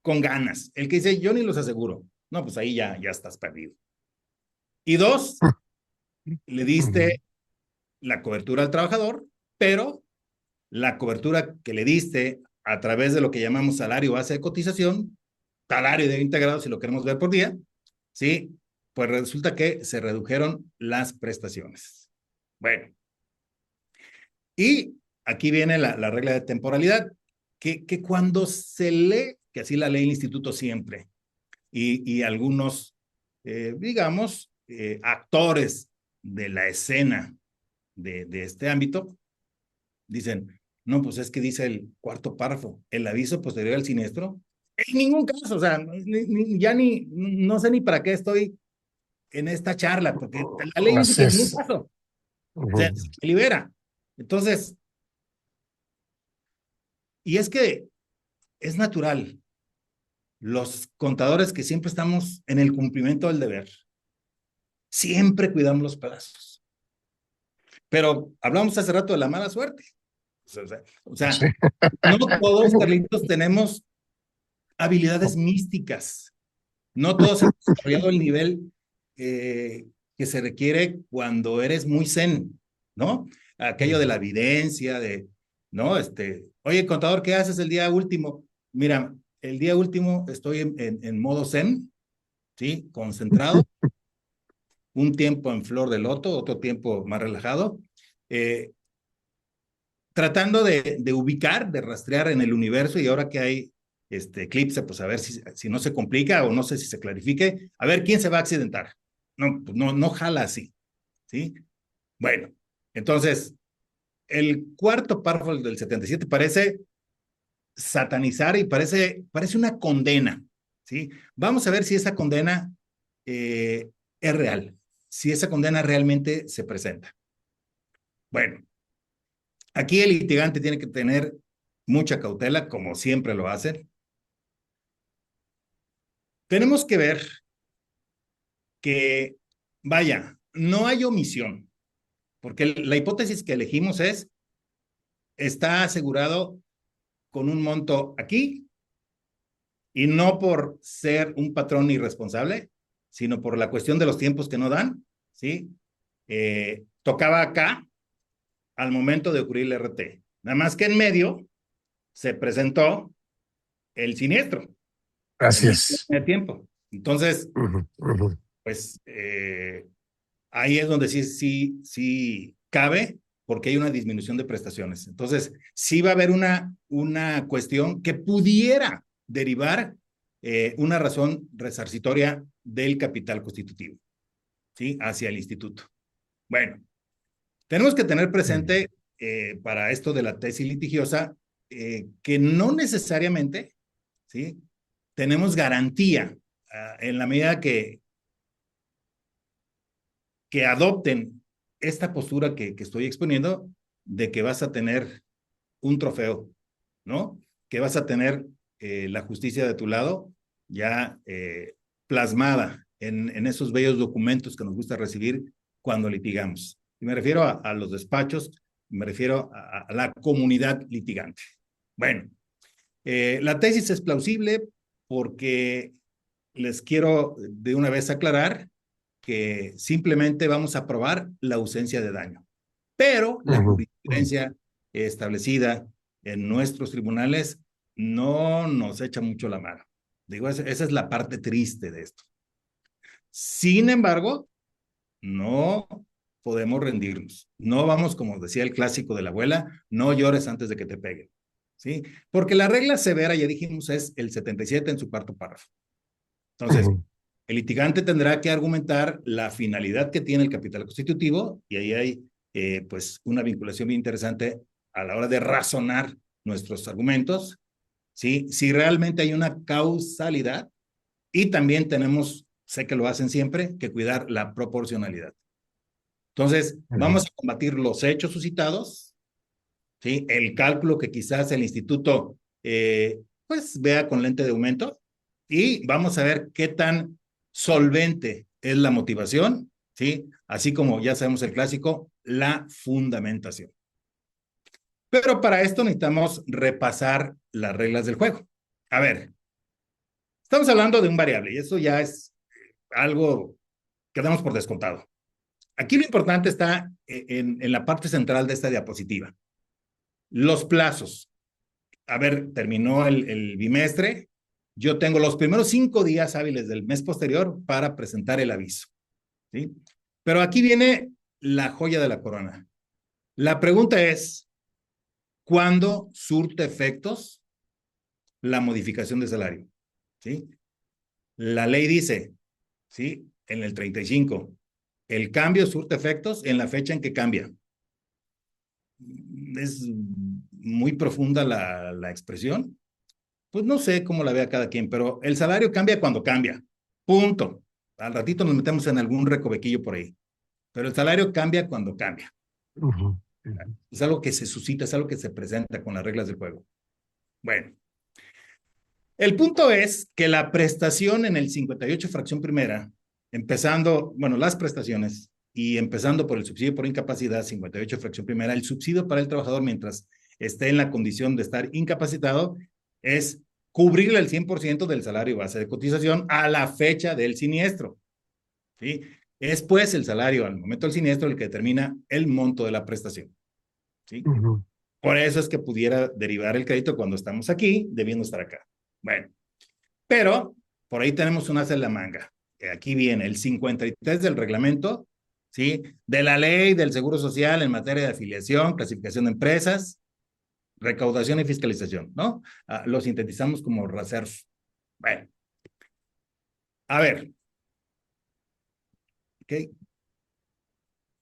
S2: con ganas. El que dice, yo ni los aseguro. No, pues ahí ya estás perdido. Y dos, le
S1: Ujú.
S2: diste la cobertura al trabajador, pero la cobertura que le diste a través de lo que llamamos salario base de cotización, salario de integrado, si lo queremos ver por día, ¿sí? Pues resulta que se redujeron las prestaciones. Bueno, y aquí viene la regla de temporalidad, que cuando se lee, que así la lee el instituto siempre, y algunos, digamos, actores de la escena de este ámbito, dicen, no, pues es que dice el cuarto párrafo, el aviso posterior al siniestro. En ningún caso, o sea, ya no sé ni para qué estoy en esta charla, porque la ley dice
S1: Así
S2: que en ningún
S1: es.
S2: caso, o sea,
S1: Ujú.
S2: se libera. Entonces, Y es que es natural. Los contadores que siempre estamos en el cumplimiento del deber, siempre cuidamos los pedazos. Pero hablamos hace rato de la mala suerte. O sea,
S1: Sí.
S2: no todos, Carlitos, tenemos habilidades místicas. No todos hemos desarrollado el nivel que se requiere cuando eres muy zen, ¿no? Aquello de la evidencia, ¿no? Oye, contador, ¿qué haces el día último? Mira, el día último estoy en modo zen, ¿sí? Concentrado, un tiempo en flor de loto, otro tiempo más relajado, eh, tratando de ubicar, de rastrear en el universo, y ahora que hay eclipse, pues a ver si no se complica o no sé si se clarifique, a ver quién se va a accidentar. No, pues no jala así, ¿sí? Bueno, entonces, el cuarto párrafo del 77 parece satanizar y parece una condena, ¿sí? Vamos a ver si esa condena es real, si esa condena realmente se presenta. Bueno, aquí el litigante tiene que tener mucha cautela, como siempre lo hacen. Tenemos que ver que, vaya, no hay omisión, porque la hipótesis que elegimos está asegurado con un monto aquí, y no por ser un patrón irresponsable, sino por la cuestión de los tiempos que no dan, ¿sí? Tocaba acá al momento de ocurrir el RT. Nada más que en medio se presentó el siniestro en
S1: Así
S2: el
S1: es.
S2: tiempo. Entonces, pues ahí es donde sí cabe, porque hay una disminución de prestaciones. Entonces, sí va a haber una cuestión que pudiera derivar una razón resarcitoria del capital constitutivo, ¿sí? Hacia el instituto. Bueno, tenemos que tener presente para esto de la tesis litigiosa que no necesariamente, ¿sí? Tenemos garantía en la medida que adopten esta postura que estoy exponiendo de que vas a tener un trofeo, ¿no? Que vas a tener la justicia de tu lado ya plasmada en esos bellos documentos que nos gusta recibir cuando litigamos. Y me refiero a los despachos, me refiero a la comunidad litigante. Bueno, la tesis es plausible porque les quiero de una vez aclarar que simplemente vamos a probar la ausencia de daño. Pero la jurisprudencia establecida en nuestros tribunales no nos echa mucho la mano. Digo, esa es la parte triste de esto. Sin embargo, no podemos rendirnos. No vamos, como decía el clásico de la abuela, no llores antes de que te peguen. ¿Sí? Porque la regla severa, ya dijimos, es el 77 en su cuarto párrafo. Entonces, el litigante tendrá que argumentar la finalidad que tiene el capital constitutivo, y ahí hay pues una vinculación bien interesante a la hora de razonar nuestros argumentos, ¿sí? Si realmente hay una causalidad, y también tenemos, sé que lo hacen siempre, que cuidar la proporcionalidad. Entonces, vamos a combatir los hechos suscitados, ¿sí? El cálculo que quizás el instituto pues vea con lente de aumento, y vamos a ver qué tan solvente es la motivación, ¿sí? Así como ya sabemos el clásico, la fundamentación. Pero para esto necesitamos repasar las reglas del juego. A ver, estamos hablando de un variable y eso ya es algo que damos por descontado. Aquí lo importante está en la parte central de esta diapositiva. Los plazos. A ver, terminó el bimestre. Yo tengo los primeros 5 días hábiles del mes posterior para presentar el aviso, ¿sí? Pero aquí viene la joya de la corona. La pregunta es, ¿cuándo surte efectos la modificación de salario? ¿Sí? La ley dice, ¿sí? En el 35, el cambio surte efectos en la fecha en que cambia. Es muy profunda la expresión. Pues no sé cómo la vea cada quien, pero el salario cambia cuando cambia. Punto. Al ratito nos metemos en algún recovequillo por ahí. Pero el salario cambia cuando cambia. Es algo que se suscita, es algo que se presenta con las reglas del juego. Bueno, el punto es que la prestación en el 58 fracción primera, empezando, bueno, las prestaciones y empezando por el subsidio por incapacidad, 58 fracción primera, el subsidio para el trabajador mientras esté en la condición de estar incapacitado es cubrirle el 100% del salario base de cotización a la fecha del siniestro. ¿Sí? Es pues el salario al momento del siniestro el que determina el monto de la prestación. ¿Sí?
S1: Ujú.
S2: Por eso es que pudiera derivar el crédito cuando estamos aquí, debiendo estar acá. Bueno, pero por ahí tenemos un as en la manga. Aquí viene el 53 del reglamento, ¿sí? De la ley del Seguro Social en materia de afiliación, clasificación de empresas, recaudación y fiscalización, ¿no? Lo sintetizamos como RASERF. Bueno, a ver, ¿ok?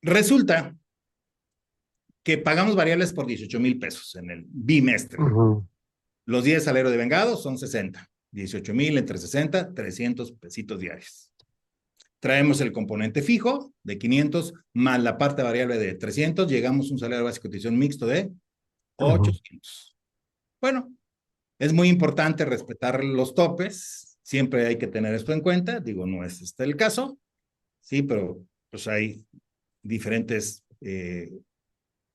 S2: Resulta que pagamos variables por 18,000 pesos en el bimestre.
S1: Ujú.
S2: Los días de salario de vengado son 60. 18,000 entre 60, 300 pesitos diarios. Traemos el componente fijo de 500 más la parte variable de 300, llegamos a un salario básico de cotización mixto de
S1: Ujú.
S2: 800. Bueno, es muy importante respetar los topes, siempre hay que tener esto en cuenta, digo, no es este el caso, sí, pero pues hay diferentes,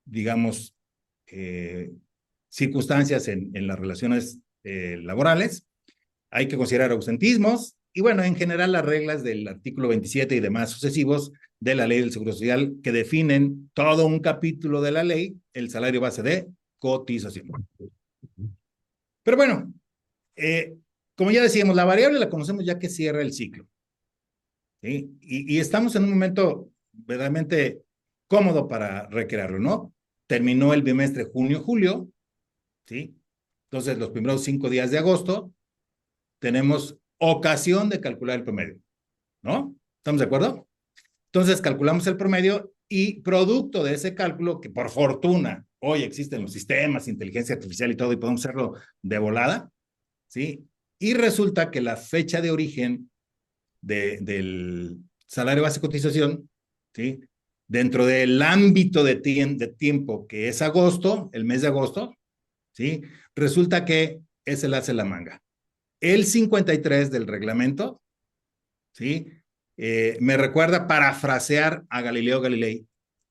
S2: digamos, eh, circunstancias en las relaciones laborales. Hay que considerar ausentismos y, bueno, en general las reglas del artículo 27 y demás sucesivos de la ley del Seguro Social que definen todo un capítulo de la ley, el salario base de cotización. Pero bueno, eh, como ya decíamos, la variable la conocemos ya que cierra el ciclo. ¿Sí? Y estamos en un momento verdaderamente cómodo para recrearlo, ¿no? Terminó el bimestre junio-julio, ¿sí? Entonces, los primeros 5 días de agosto tenemos ocasión de calcular el promedio, ¿no? ¿Estamos de acuerdo? Entonces, calculamos el promedio y producto de ese cálculo, que por fortuna hoy existen los sistemas, inteligencia artificial y todo, y podemos hacerlo de volada, ¿sí? Y resulta que la fecha de origen del salario base de cotización, ¿sí? Dentro del ámbito de tiempo que es agosto, el mes de agosto, ¿sí? Resulta que es el hace la manga. El 53 del reglamento, ¿sí? Me recuerda parafrasear a Galileo Galilei,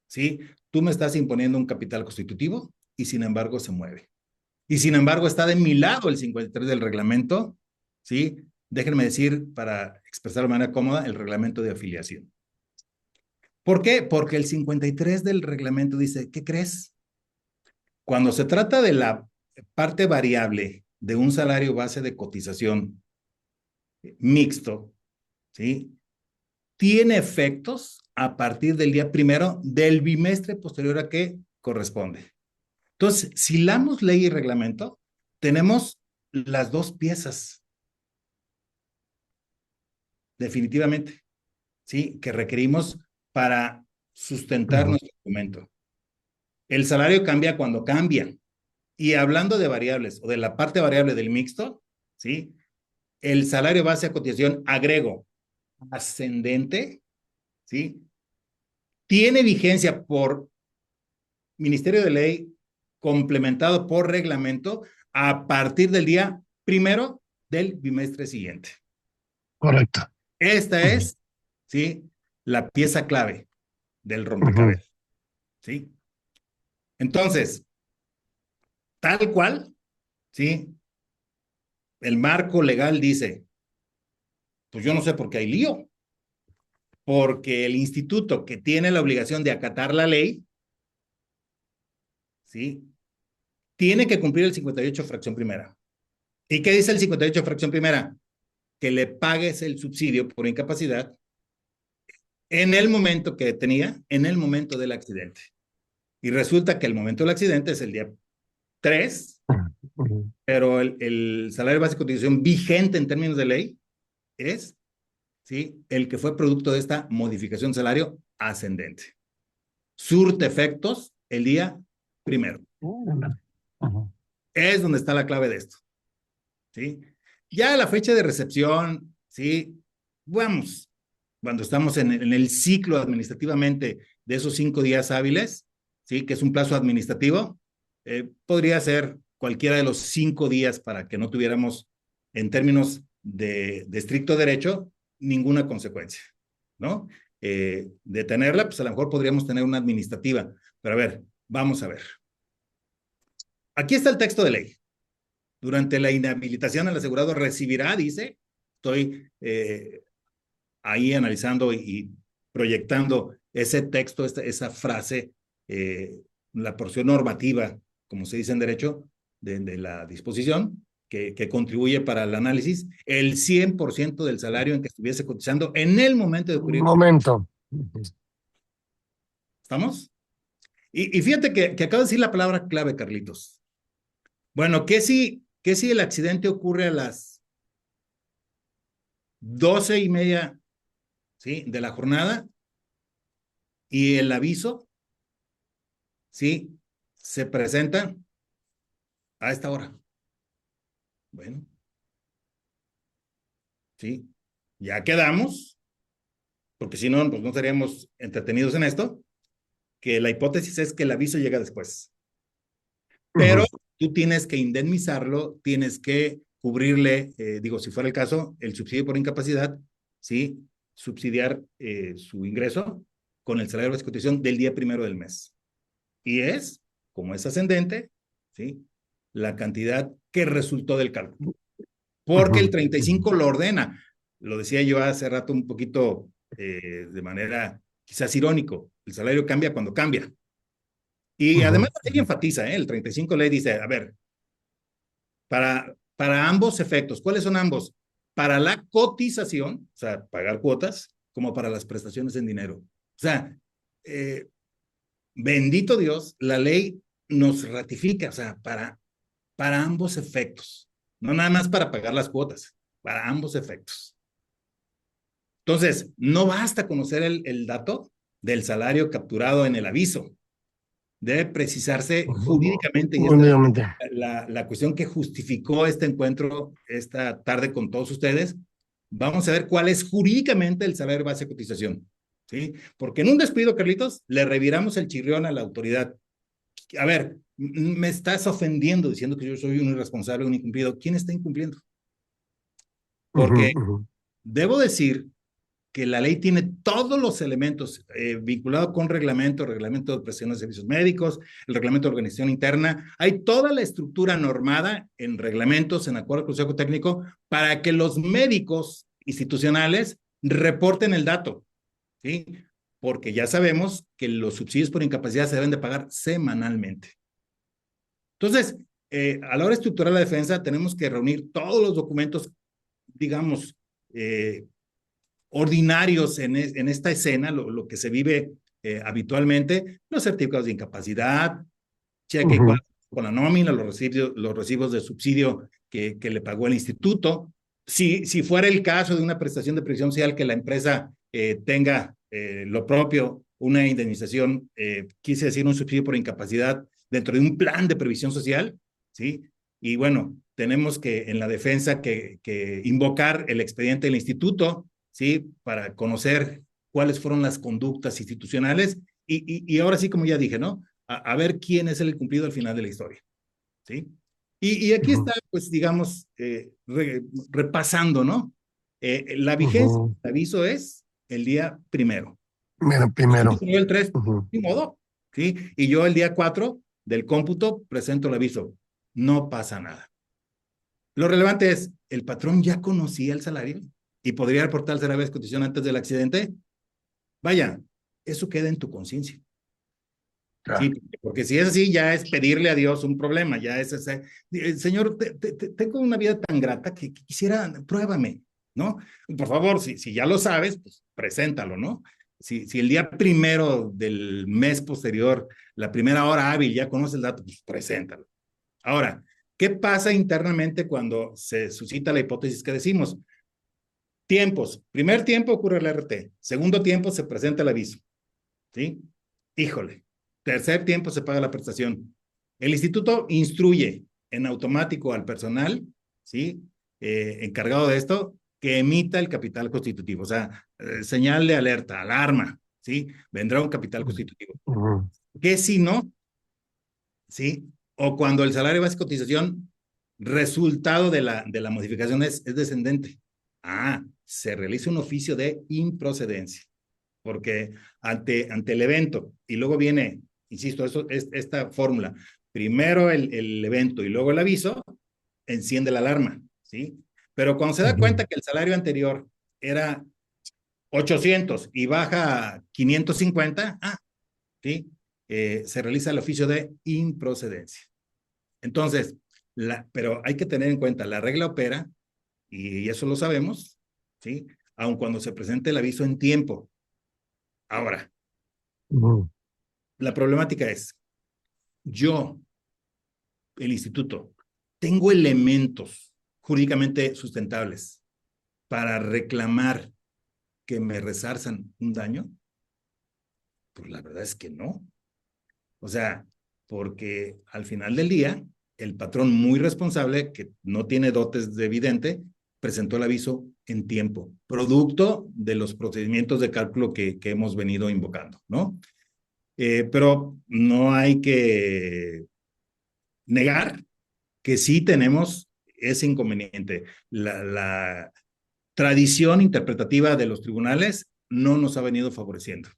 S2: ¿sí? Tú me estás imponiendo un capital constitutivo y sin embargo se mueve. Y sin embargo está de mi lado el 53 del reglamento, ¿sí? Déjenme decir, para expresar de manera cómoda, el reglamento de afiliación. ¿Por qué? Porque el 53 del reglamento dice, ¿qué crees? Cuando se trata de la parte variable de un salario base de cotización mixto, ¿sí? Tiene efectos a partir del día primero del bimestre posterior a que corresponde. Entonces, si hilamos ley y reglamento, tenemos las dos piezas, definitivamente, ¿sí? Que requerimos para sustentar
S1: Ujú.
S2: nuestro documento. El salario cambia cuando cambia. Y hablando de variables o de la parte variable del mixto, ¿sí? El salario base a cotización agrego ascendente, ¿sí? Tiene vigencia por Ministerio de Ley complementado por reglamento a partir del día primero del bimestre siguiente.
S1: Correcto.
S2: Esta
S1: Ujú.
S2: es, ¿sí? La pieza clave del
S1: Ujú.
S2: rompecabezas, ¿sí? Entonces, tal cual, ¿sí? El marco legal dice, pues yo no sé por qué hay lío, porque el instituto que tiene la obligación de acatar la ley, ¿sí? Tiene que cumplir el 58 fracción primera. ¿Y qué dice el 58 fracción primera? Que le pagues el subsidio por incapacidad en el momento que tenía, en el momento del accidente. Y resulta que el momento del accidente es el día 3,
S1: Ujú.
S2: pero el salario básico de cotización vigente en términos de ley es, ¿sí? El que fue producto de esta modificación de salario ascendente. Surte efectos el día primero.
S1: Ujú.
S2: Es donde está la clave de esto, ¿sí? Ya la fecha de recepción, ¿sí? Vamos, cuando estamos en el ciclo administrativamente de esos 5 días hábiles, ¿sí? Que es un plazo administrativo, podría ser cualquiera de los 5 días para que no tuviéramos, en términos de estricto derecho, ninguna consecuencia, ¿no? De tenerla, pues a lo mejor podríamos tener una administrativa, pero a ver, vamos a ver. Aquí está el texto de ley. Durante la inhabilitación, el asegurado recibirá, dice, estoy ahí analizando y proyectando ese texto, esa frase, la porción normativa, como se dice en derecho, de la disposición, que contribuye para el análisis, el 100% del salario en que estuviese cotizando en el momento de
S1: Un
S2: ocurrir.
S1: momento.
S2: ¿Estamos? Y fíjate que acabo de decir la palabra clave, Carlitos. Bueno, ¿qué si el accidente ocurre a las 12:30, ¿sí?, de la jornada y el aviso, ¿sí?, se presenta a esta hora? Bueno, sí, ya quedamos, porque si no, pues no estaríamos entretenidos en esto, que la hipótesis es que el aviso llega después. Pero tú tienes que indemnizarlo, tienes que cubrirle, digo, si fuera el caso, el subsidio por incapacidad, ¿sí? Subsidiar su ingreso con el salario de cotización del día primero del mes. Y es, como es ascendente, ¿sí?, la cantidad que resultó del cálculo. Porque el 35 lo ordena. Lo decía yo hace rato un poquito de manera quizás irónico. El salario cambia cuando cambia. Y además él enfatiza, el 35 ley dice, a ver, para ambos efectos, ¿cuáles son ambos? Para la cotización, o sea, pagar cuotas, como para las prestaciones en dinero. O sea, bendito Dios, la ley nos ratifica, o sea, para ambos efectos, no nada más para pagar las cuotas, para ambos efectos. Entonces, no basta conocer el dato del salario capturado en el aviso. Debe precisarse jurídicamente, y esta es la cuestión que justificó este encuentro esta tarde con todos ustedes. Vamos a ver cuál es jurídicamente el salario base de cotización, ¿sí? Porque en un despido, Carlitos, le reviramos el chirrión a la autoridad. A ver, me estás ofendiendo diciendo que yo soy un irresponsable, un incumplido. ¿Quién está incumpliendo? Porque debo decir que la ley tiene todos los elementos vinculados con reglamento de prestación de servicios médicos, el reglamento de organización interna. Hay toda la estructura normada en reglamentos, en acuerdo con el Consejo Técnico, para que los médicos institucionales reporten el dato, ¿sí? Porque ya sabemos que los subsidios por incapacidad se deben de pagar semanalmente. Entonces, a la hora de estructurar la defensa, tenemos que reunir todos los documentos, digamos, ordinarios en esta escena, lo que se vive habitualmente, los certificados de incapacidad, cheque y cuadro con la nómina, los recibos de subsidio que le pagó el instituto. Si fuera el caso de una prestación de previsión social que la empresa tenga lo propio, una indemnización, quise decir un subsidio por incapacidad dentro de un plan de previsión social, ¿sí? Y bueno, tenemos que en la defensa que invocar el expediente del instituto, ¿sí?, para conocer cuáles fueron las conductas institucionales y ahora sí, como ya dije, ¿no?, a ver quién es el cumplido al final de la historia, ¿sí? Y aquí está, pues, digamos, repasando, ¿no? La vigencia del aviso es el día primero.
S1: Primero.
S2: El 3, ni modo, ¿sí? Y yo el día 4 del cómputo presento el aviso. No pasa nada. Lo relevante es, ¿el patrón ya conocía el salario y podría reportar el salario de cotización antes del accidente? Vaya, eso queda en tu conciencia. Sí, porque si es así, ya es pedirle a Dios un problema, ya es ese, Señor, tengo una vida tan grata que quisiera, pruébame, ¿no? Por favor, si ya lo sabes, pues preséntalo, ¿no? Si el día primero del mes posterior, la primera hora hábil, ya conoces el dato, pues preséntalo. Ahora, ¿qué pasa internamente cuando se suscita la hipótesis que decimos? Tiempos. Primer tiempo ocurre el RT. Segundo tiempo se presenta el aviso. ¿Sí? Híjole. Tercer tiempo se paga la prestación. El instituto instruye en automático al personal, ¿sí?, encargado de esto, que emita el capital constitutivo. O sea, señal de alerta, alarma, ¿sí? Vendrá un capital constitutivo. ¿Qué si no? ¿Sí? o cuando el salario base de cotización, resultado de la modificación es descendente. Se realiza un oficio de improcedencia, porque ante el evento, y luego viene, insisto, esta fórmula, primero el evento y luego el aviso, enciende la alarma, ¿sí? Pero cuando se da cuenta que el salario anterior era 800 y baja a 550, ¿sí? Se realiza el oficio de improcedencia. Entonces, pero hay que tener en cuenta, la regla opera, y eso lo sabemos, ¿sí? Aun cuando se presente el aviso en tiempo. Ahora, la problemática es, yo, el instituto, tengo elementos jurídicamente sustentables para reclamar que me resarzan un daño. Pues la verdad es que no. O sea, porque al final del día, el patrón muy responsable, que no tiene dotes de evidente, presentó el aviso en tiempo, producto de los procedimientos de cálculo que hemos venido invocando, ¿no? Pero no hay que negar que sí tenemos ese inconveniente. La tradición interpretativa de los tribunales no nos ha venido favoreciendo.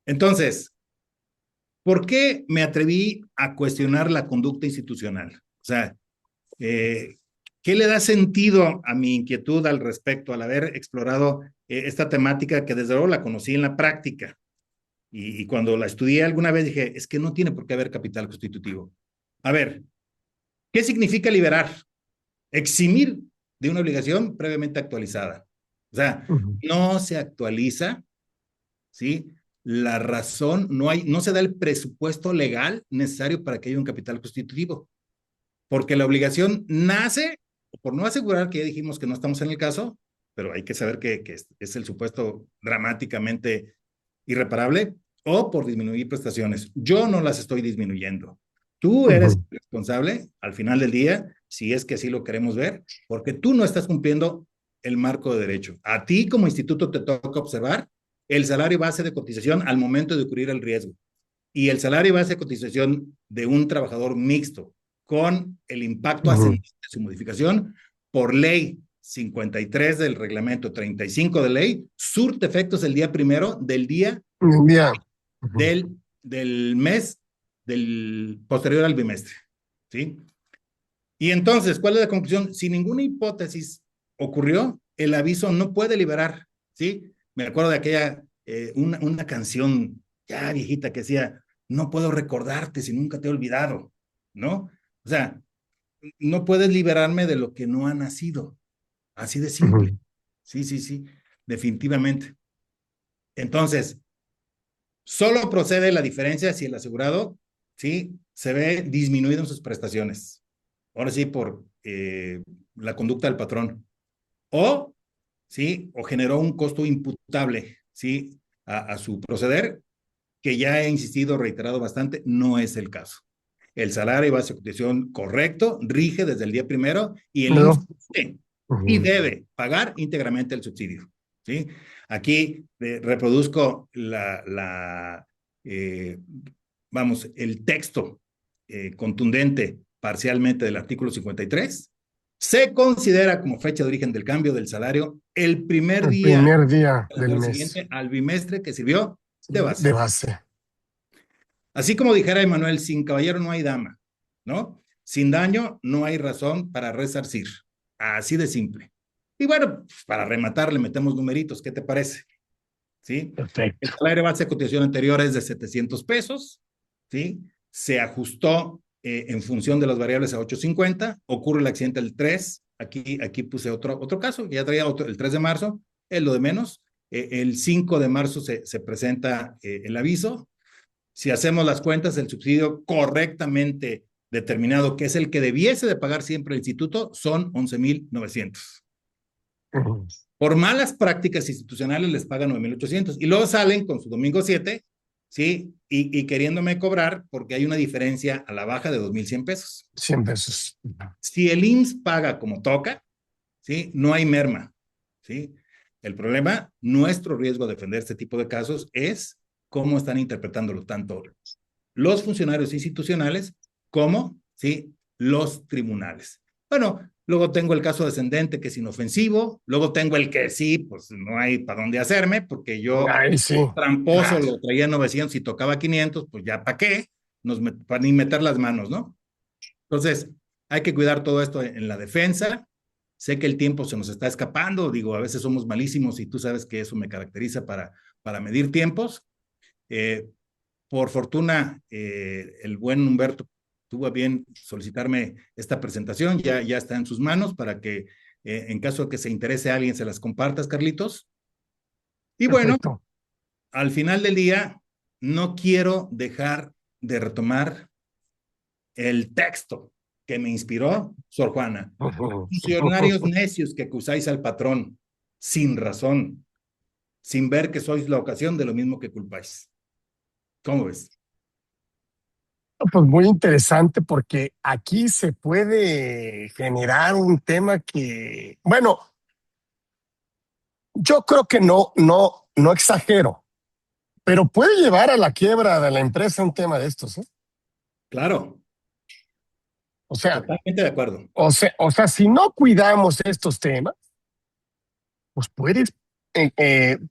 S2: Entonces, ¿por qué me atreví a cuestionar la conducta institucional? O sea, ¿qué le da sentido a mi inquietud al respecto, al haber explorado esta temática que desde luego la conocí en la práctica? Y cuando la estudié alguna vez dije, es que no tiene por qué haber capital constitutivo. A ver, ¿qué significa liberar? Eximir de una obligación previamente actualizada. O sea, no se actualiza, ¿sí? La razón, no se da el presupuesto legal necesario para que haya un capital constitutivo, porque la obligación nace, por no asegurar que ya dijimos que no estamos en el caso, pero hay que saber que es el supuesto dramáticamente irreparable, o por disminuir prestaciones. Yo no las estoy disminuyendo. Tú eres responsable al final del día, si es que así lo queremos ver, porque tú no estás cumpliendo el marco de derecho. A ti como instituto te toca observar el salario base de cotización al momento de ocurrir el riesgo y el salario base de cotización de un trabajador mixto con el impacto ascendente de su modificación por ley 53 del reglamento 35 de ley, surte efectos el día primero del día del mes del posterior al bimestre, ¿sí? Y entonces, ¿cuál es la conclusión? Si ninguna hipótesis ocurrió, el aviso no puede liberar, ¿sí? Me acuerdo de aquella, una canción ya viejita que decía, no puedo recordarte si nunca te he olvidado, ¿no? O sea, no puedes liberarme de lo que no ha nacido, así de simple. Sí, sí, sí, definitivamente. Entonces, solo procede la diferencia si el asegurado, ¿sí? Se ve disminuido en sus prestaciones. Ahora sí, por la conducta del patrón. O, ¿sí? O generó un costo imputable, ¿sí? A su proceder, que ya he insistido, reiterado bastante, no es el caso. El salario y base de cotización correcto rige desde el día primero y el IMSS y debe pagar íntegramente el subsidio, ¿sí? Aquí reproduzco vamos, el texto contundente parcialmente del artículo 53. Se considera como fecha de origen del cambio del salario el primer día
S1: del mes
S2: siguiente al bimestre que sirvió de
S1: de
S2: base.
S1: base.
S2: Así como dijera Emanuel, sin caballero no hay dama, ¿no? Sin daño no hay razón para resarcir. Así de simple. Y bueno, pues para rematar le metemos numeritos, ¿qué te parece? ¿Sí?
S1: Perfecto.
S2: El salario base de cotización anterior es de 700 pesos, ¿sí? Se ajustó en función de las variables a 850, ocurre el accidente el 3, aquí puse otro caso, ya traía el 3 de marzo, es lo de menos, el 5 de marzo se presenta el aviso. Si hacemos las cuentas, el subsidio correctamente determinado, que es el que debiese de pagar siempre el instituto, son 11,900. Por malas prácticas institucionales les pagan 9,800 y luego salen con su domingo 7, ¿sí? Y queriéndome cobrar porque hay una diferencia a la baja de 2,100 pesos.
S1: 100 pesos.
S2: Si el IMSS paga como toca, ¿sí? No hay merma, ¿sí? El problema, nuestro riesgo de defender este tipo de casos es cómo están interpretándolo tanto los funcionarios institucionales ¿Cómo? Sí, los tribunales. Bueno, luego tengo el caso descendente que es inofensivo, luego tengo el que sí, pues no hay para dónde hacerme, porque yo
S1: Ahí sí,
S2: tramposo
S1: claro,
S2: lo traía 900 y tocaba 500, pues ya para qué, para ni meter las manos, ¿no? Entonces, hay que cuidar todo esto en la defensa. Sé que el tiempo se nos está escapando, digo, a veces somos malísimos y tú sabes que eso me caracteriza para medir tiempos. Eh, por fortuna, el buen Humberto tuvo a bien solicitarme esta presentación, ya está en sus manos para que en caso de que se interese a alguien se las compartas, Carlitos. Y bueno,
S1: perfecto.
S2: al final del día, no quiero dejar de retomar el texto que me inspiró Sor Juana. Funcionarios necios que acusáis al patrón sin razón, sin ver que sois la ocasión de lo mismo que culpáis. ¿Cómo ves?
S1: Pues muy interesante porque aquí se puede generar un tema que, bueno, yo creo que no exagero, pero puede llevar a la quiebra de la empresa un tema de estos, ¿eh?
S2: Claro,
S1: O sea,
S2: totalmente de acuerdo.
S1: o sea, si no cuidamos estos temas, pues puedes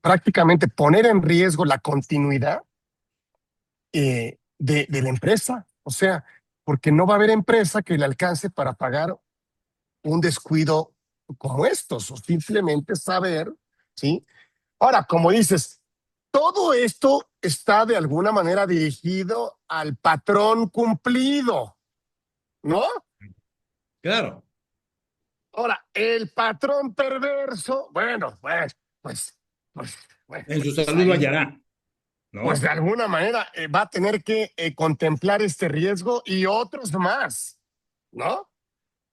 S1: prácticamente poner en riesgo la continuidad de la empresa. O sea, porque no va a haber empresa que le alcance para pagar un descuido como estos, o simplemente saber, ¿sí? Ahora, como dices, todo esto está de alguna manera dirigido al patrón cumplido, ¿no?
S2: Claro,
S1: Ahora, el patrón perverso, bueno, pues, pues, bueno,
S2: en su
S1: pues
S2: salud lo
S1: ahí,
S2: hallará,
S1: pues de
S2: ¿no?
S1: alguna manera va a tener que contemplar este riesgo y otros más, ¿no?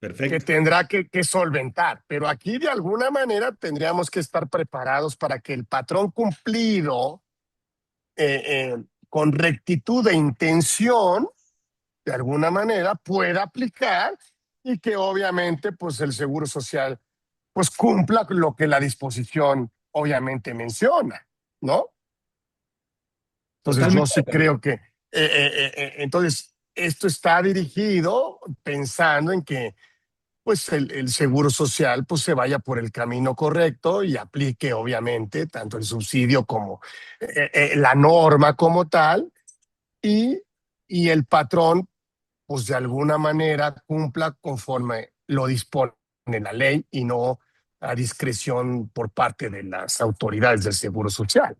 S1: Que
S2: Perfecto.
S1: tendrá que solventar. Pero aquí de alguna manera tendríamos que estar preparados para que el patrón cumplido, con rectitud e intención, de alguna manera pueda aplicar y que obviamente pues el Seguro Social pues cumpla lo que la disposición obviamente menciona, ¿no? Entonces yo
S2: Totalmente de
S1: sí
S2: acuerdo.
S1: creo que entonces esto está dirigido pensando en que pues el Seguro Social pues se vaya por el camino correcto y aplique obviamente tanto el subsidio como la norma como tal, y, y el patrón pues de alguna manera cumpla conforme lo dispone la ley y no a discreción por parte de las autoridades del Seguro Social.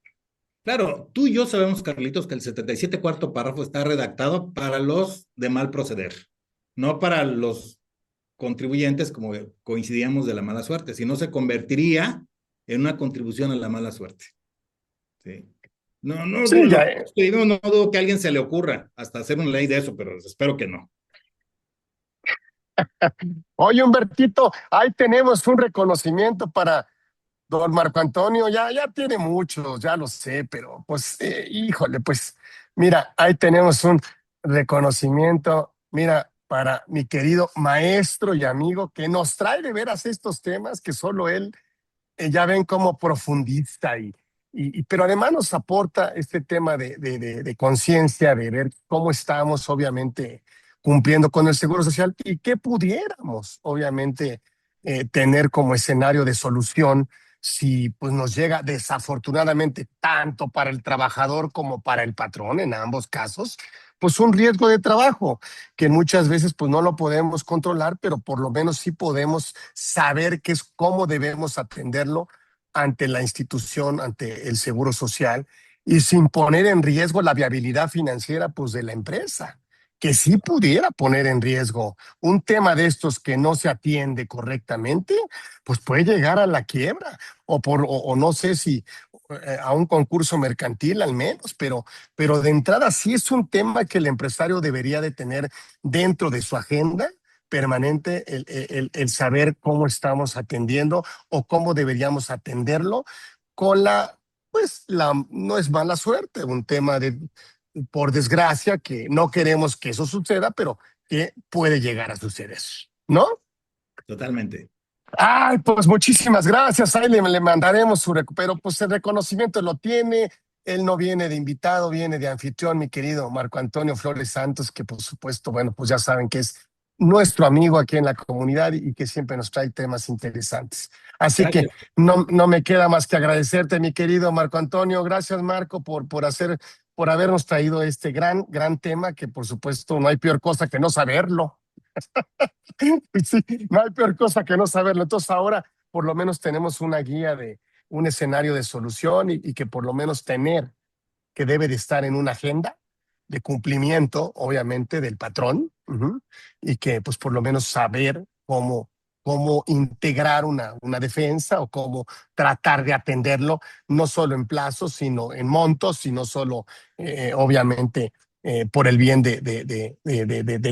S2: Claro, tú y yo sabemos, Carlitos, que el 77 cuarto párrafo está redactado para los de mal proceder, no para los contribuyentes como coincidíamos de la mala suerte, si no se convertiría en una contribución a la mala suerte. ¿Sí? No, no,
S1: Sí, ya.
S2: no dudo que a alguien se le ocurra hasta hacer una ley de eso, pero espero que no.
S1: Oye, Humbertito, ahí tenemos un reconocimiento para don Marco Antonio. Ya tiene muchos, ya lo sé, pero pues, híjole, pues, mira, ahí tenemos un reconocimiento, mira, para mi querido maestro y amigo que nos trae de veras estos temas que solo él, ya ven cómo profundiza pero además nos aporta este tema de conciencia, de ver cómo estamos, obviamente, cumpliendo con el Seguro Social y qué pudiéramos, obviamente, tener como escenario de solución si pues nos llega desafortunadamente tanto para el trabajador como para el patrón, en ambos casos, pues un riesgo de trabajo que muchas veces pues no lo podemos controlar, pero por lo menos sí podemos saber qué es cómo debemos atenderlo ante la institución, ante el Seguro Social y sin poner en riesgo la viabilidad financiera pues de la empresa, que sí pudiera poner en riesgo un tema de estos que no se atiende correctamente, pues puede llegar a la quiebra o no sé si a un concurso mercantil al menos, pero de entrada sí es un tema que el empresario debería de tener dentro de su agenda permanente, el saber cómo estamos atendiendo o cómo deberíamos atenderlo con no es mala suerte, un tema por desgracia, que no queremos que eso suceda, pero que puede llegar a suceder, ¿no?
S2: Totalmente.
S1: Ay, pues muchísimas gracias. Ahí le mandaremos pero pues el reconocimiento lo tiene. él no viene de invitado, viene de anfitrión, mi querido Marco Antonio Flores Santos, que por supuesto, bueno, pues ya saben que es nuestro amigo aquí en la comunidad y que siempre nos trae temas interesantes. Así que
S2: Gracias.
S1: no me queda más que agradecerte, mi querido Marco Antonio. Gracias, Marco, por habernos traído este gran tema, que por supuesto no hay peor cosa que no saberlo. Sí, no hay peor cosa que no saberlo. Entonces ahora por lo menos tenemos una guía de un escenario de solución y que por lo menos tener que debe de estar en una agenda de cumplimiento, obviamente, del patrón, y que pues por lo menos saber cómo integrar una defensa o cómo tratar de atenderlo, no solo en plazos, sino en montos, y no solo, obviamente, por el bien de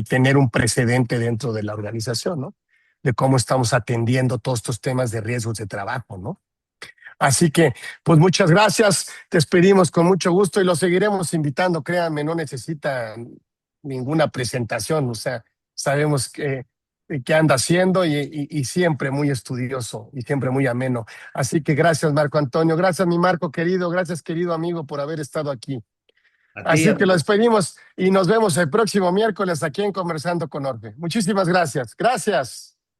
S1: tener un precedente dentro de la organización, ¿no? De cómo estamos atendiendo todos estos temas de riesgos de trabajo, ¿no? Así que, pues muchas gracias, te despedimos con mucho gusto y lo seguiremos invitando, créanme, no necesita ninguna presentación, o sea, sabemos qué anda haciendo y siempre muy estudioso y siempre muy ameno. Así que gracias, Marco Antonio, gracias, mi Marco querido, gracias, querido amigo, por haber estado aquí.
S2: A ti,
S1: Así que lo despedimos y nos vemos el próximo miércoles aquí en Conversando con Orfe. Muchísimas gracias. Gracias.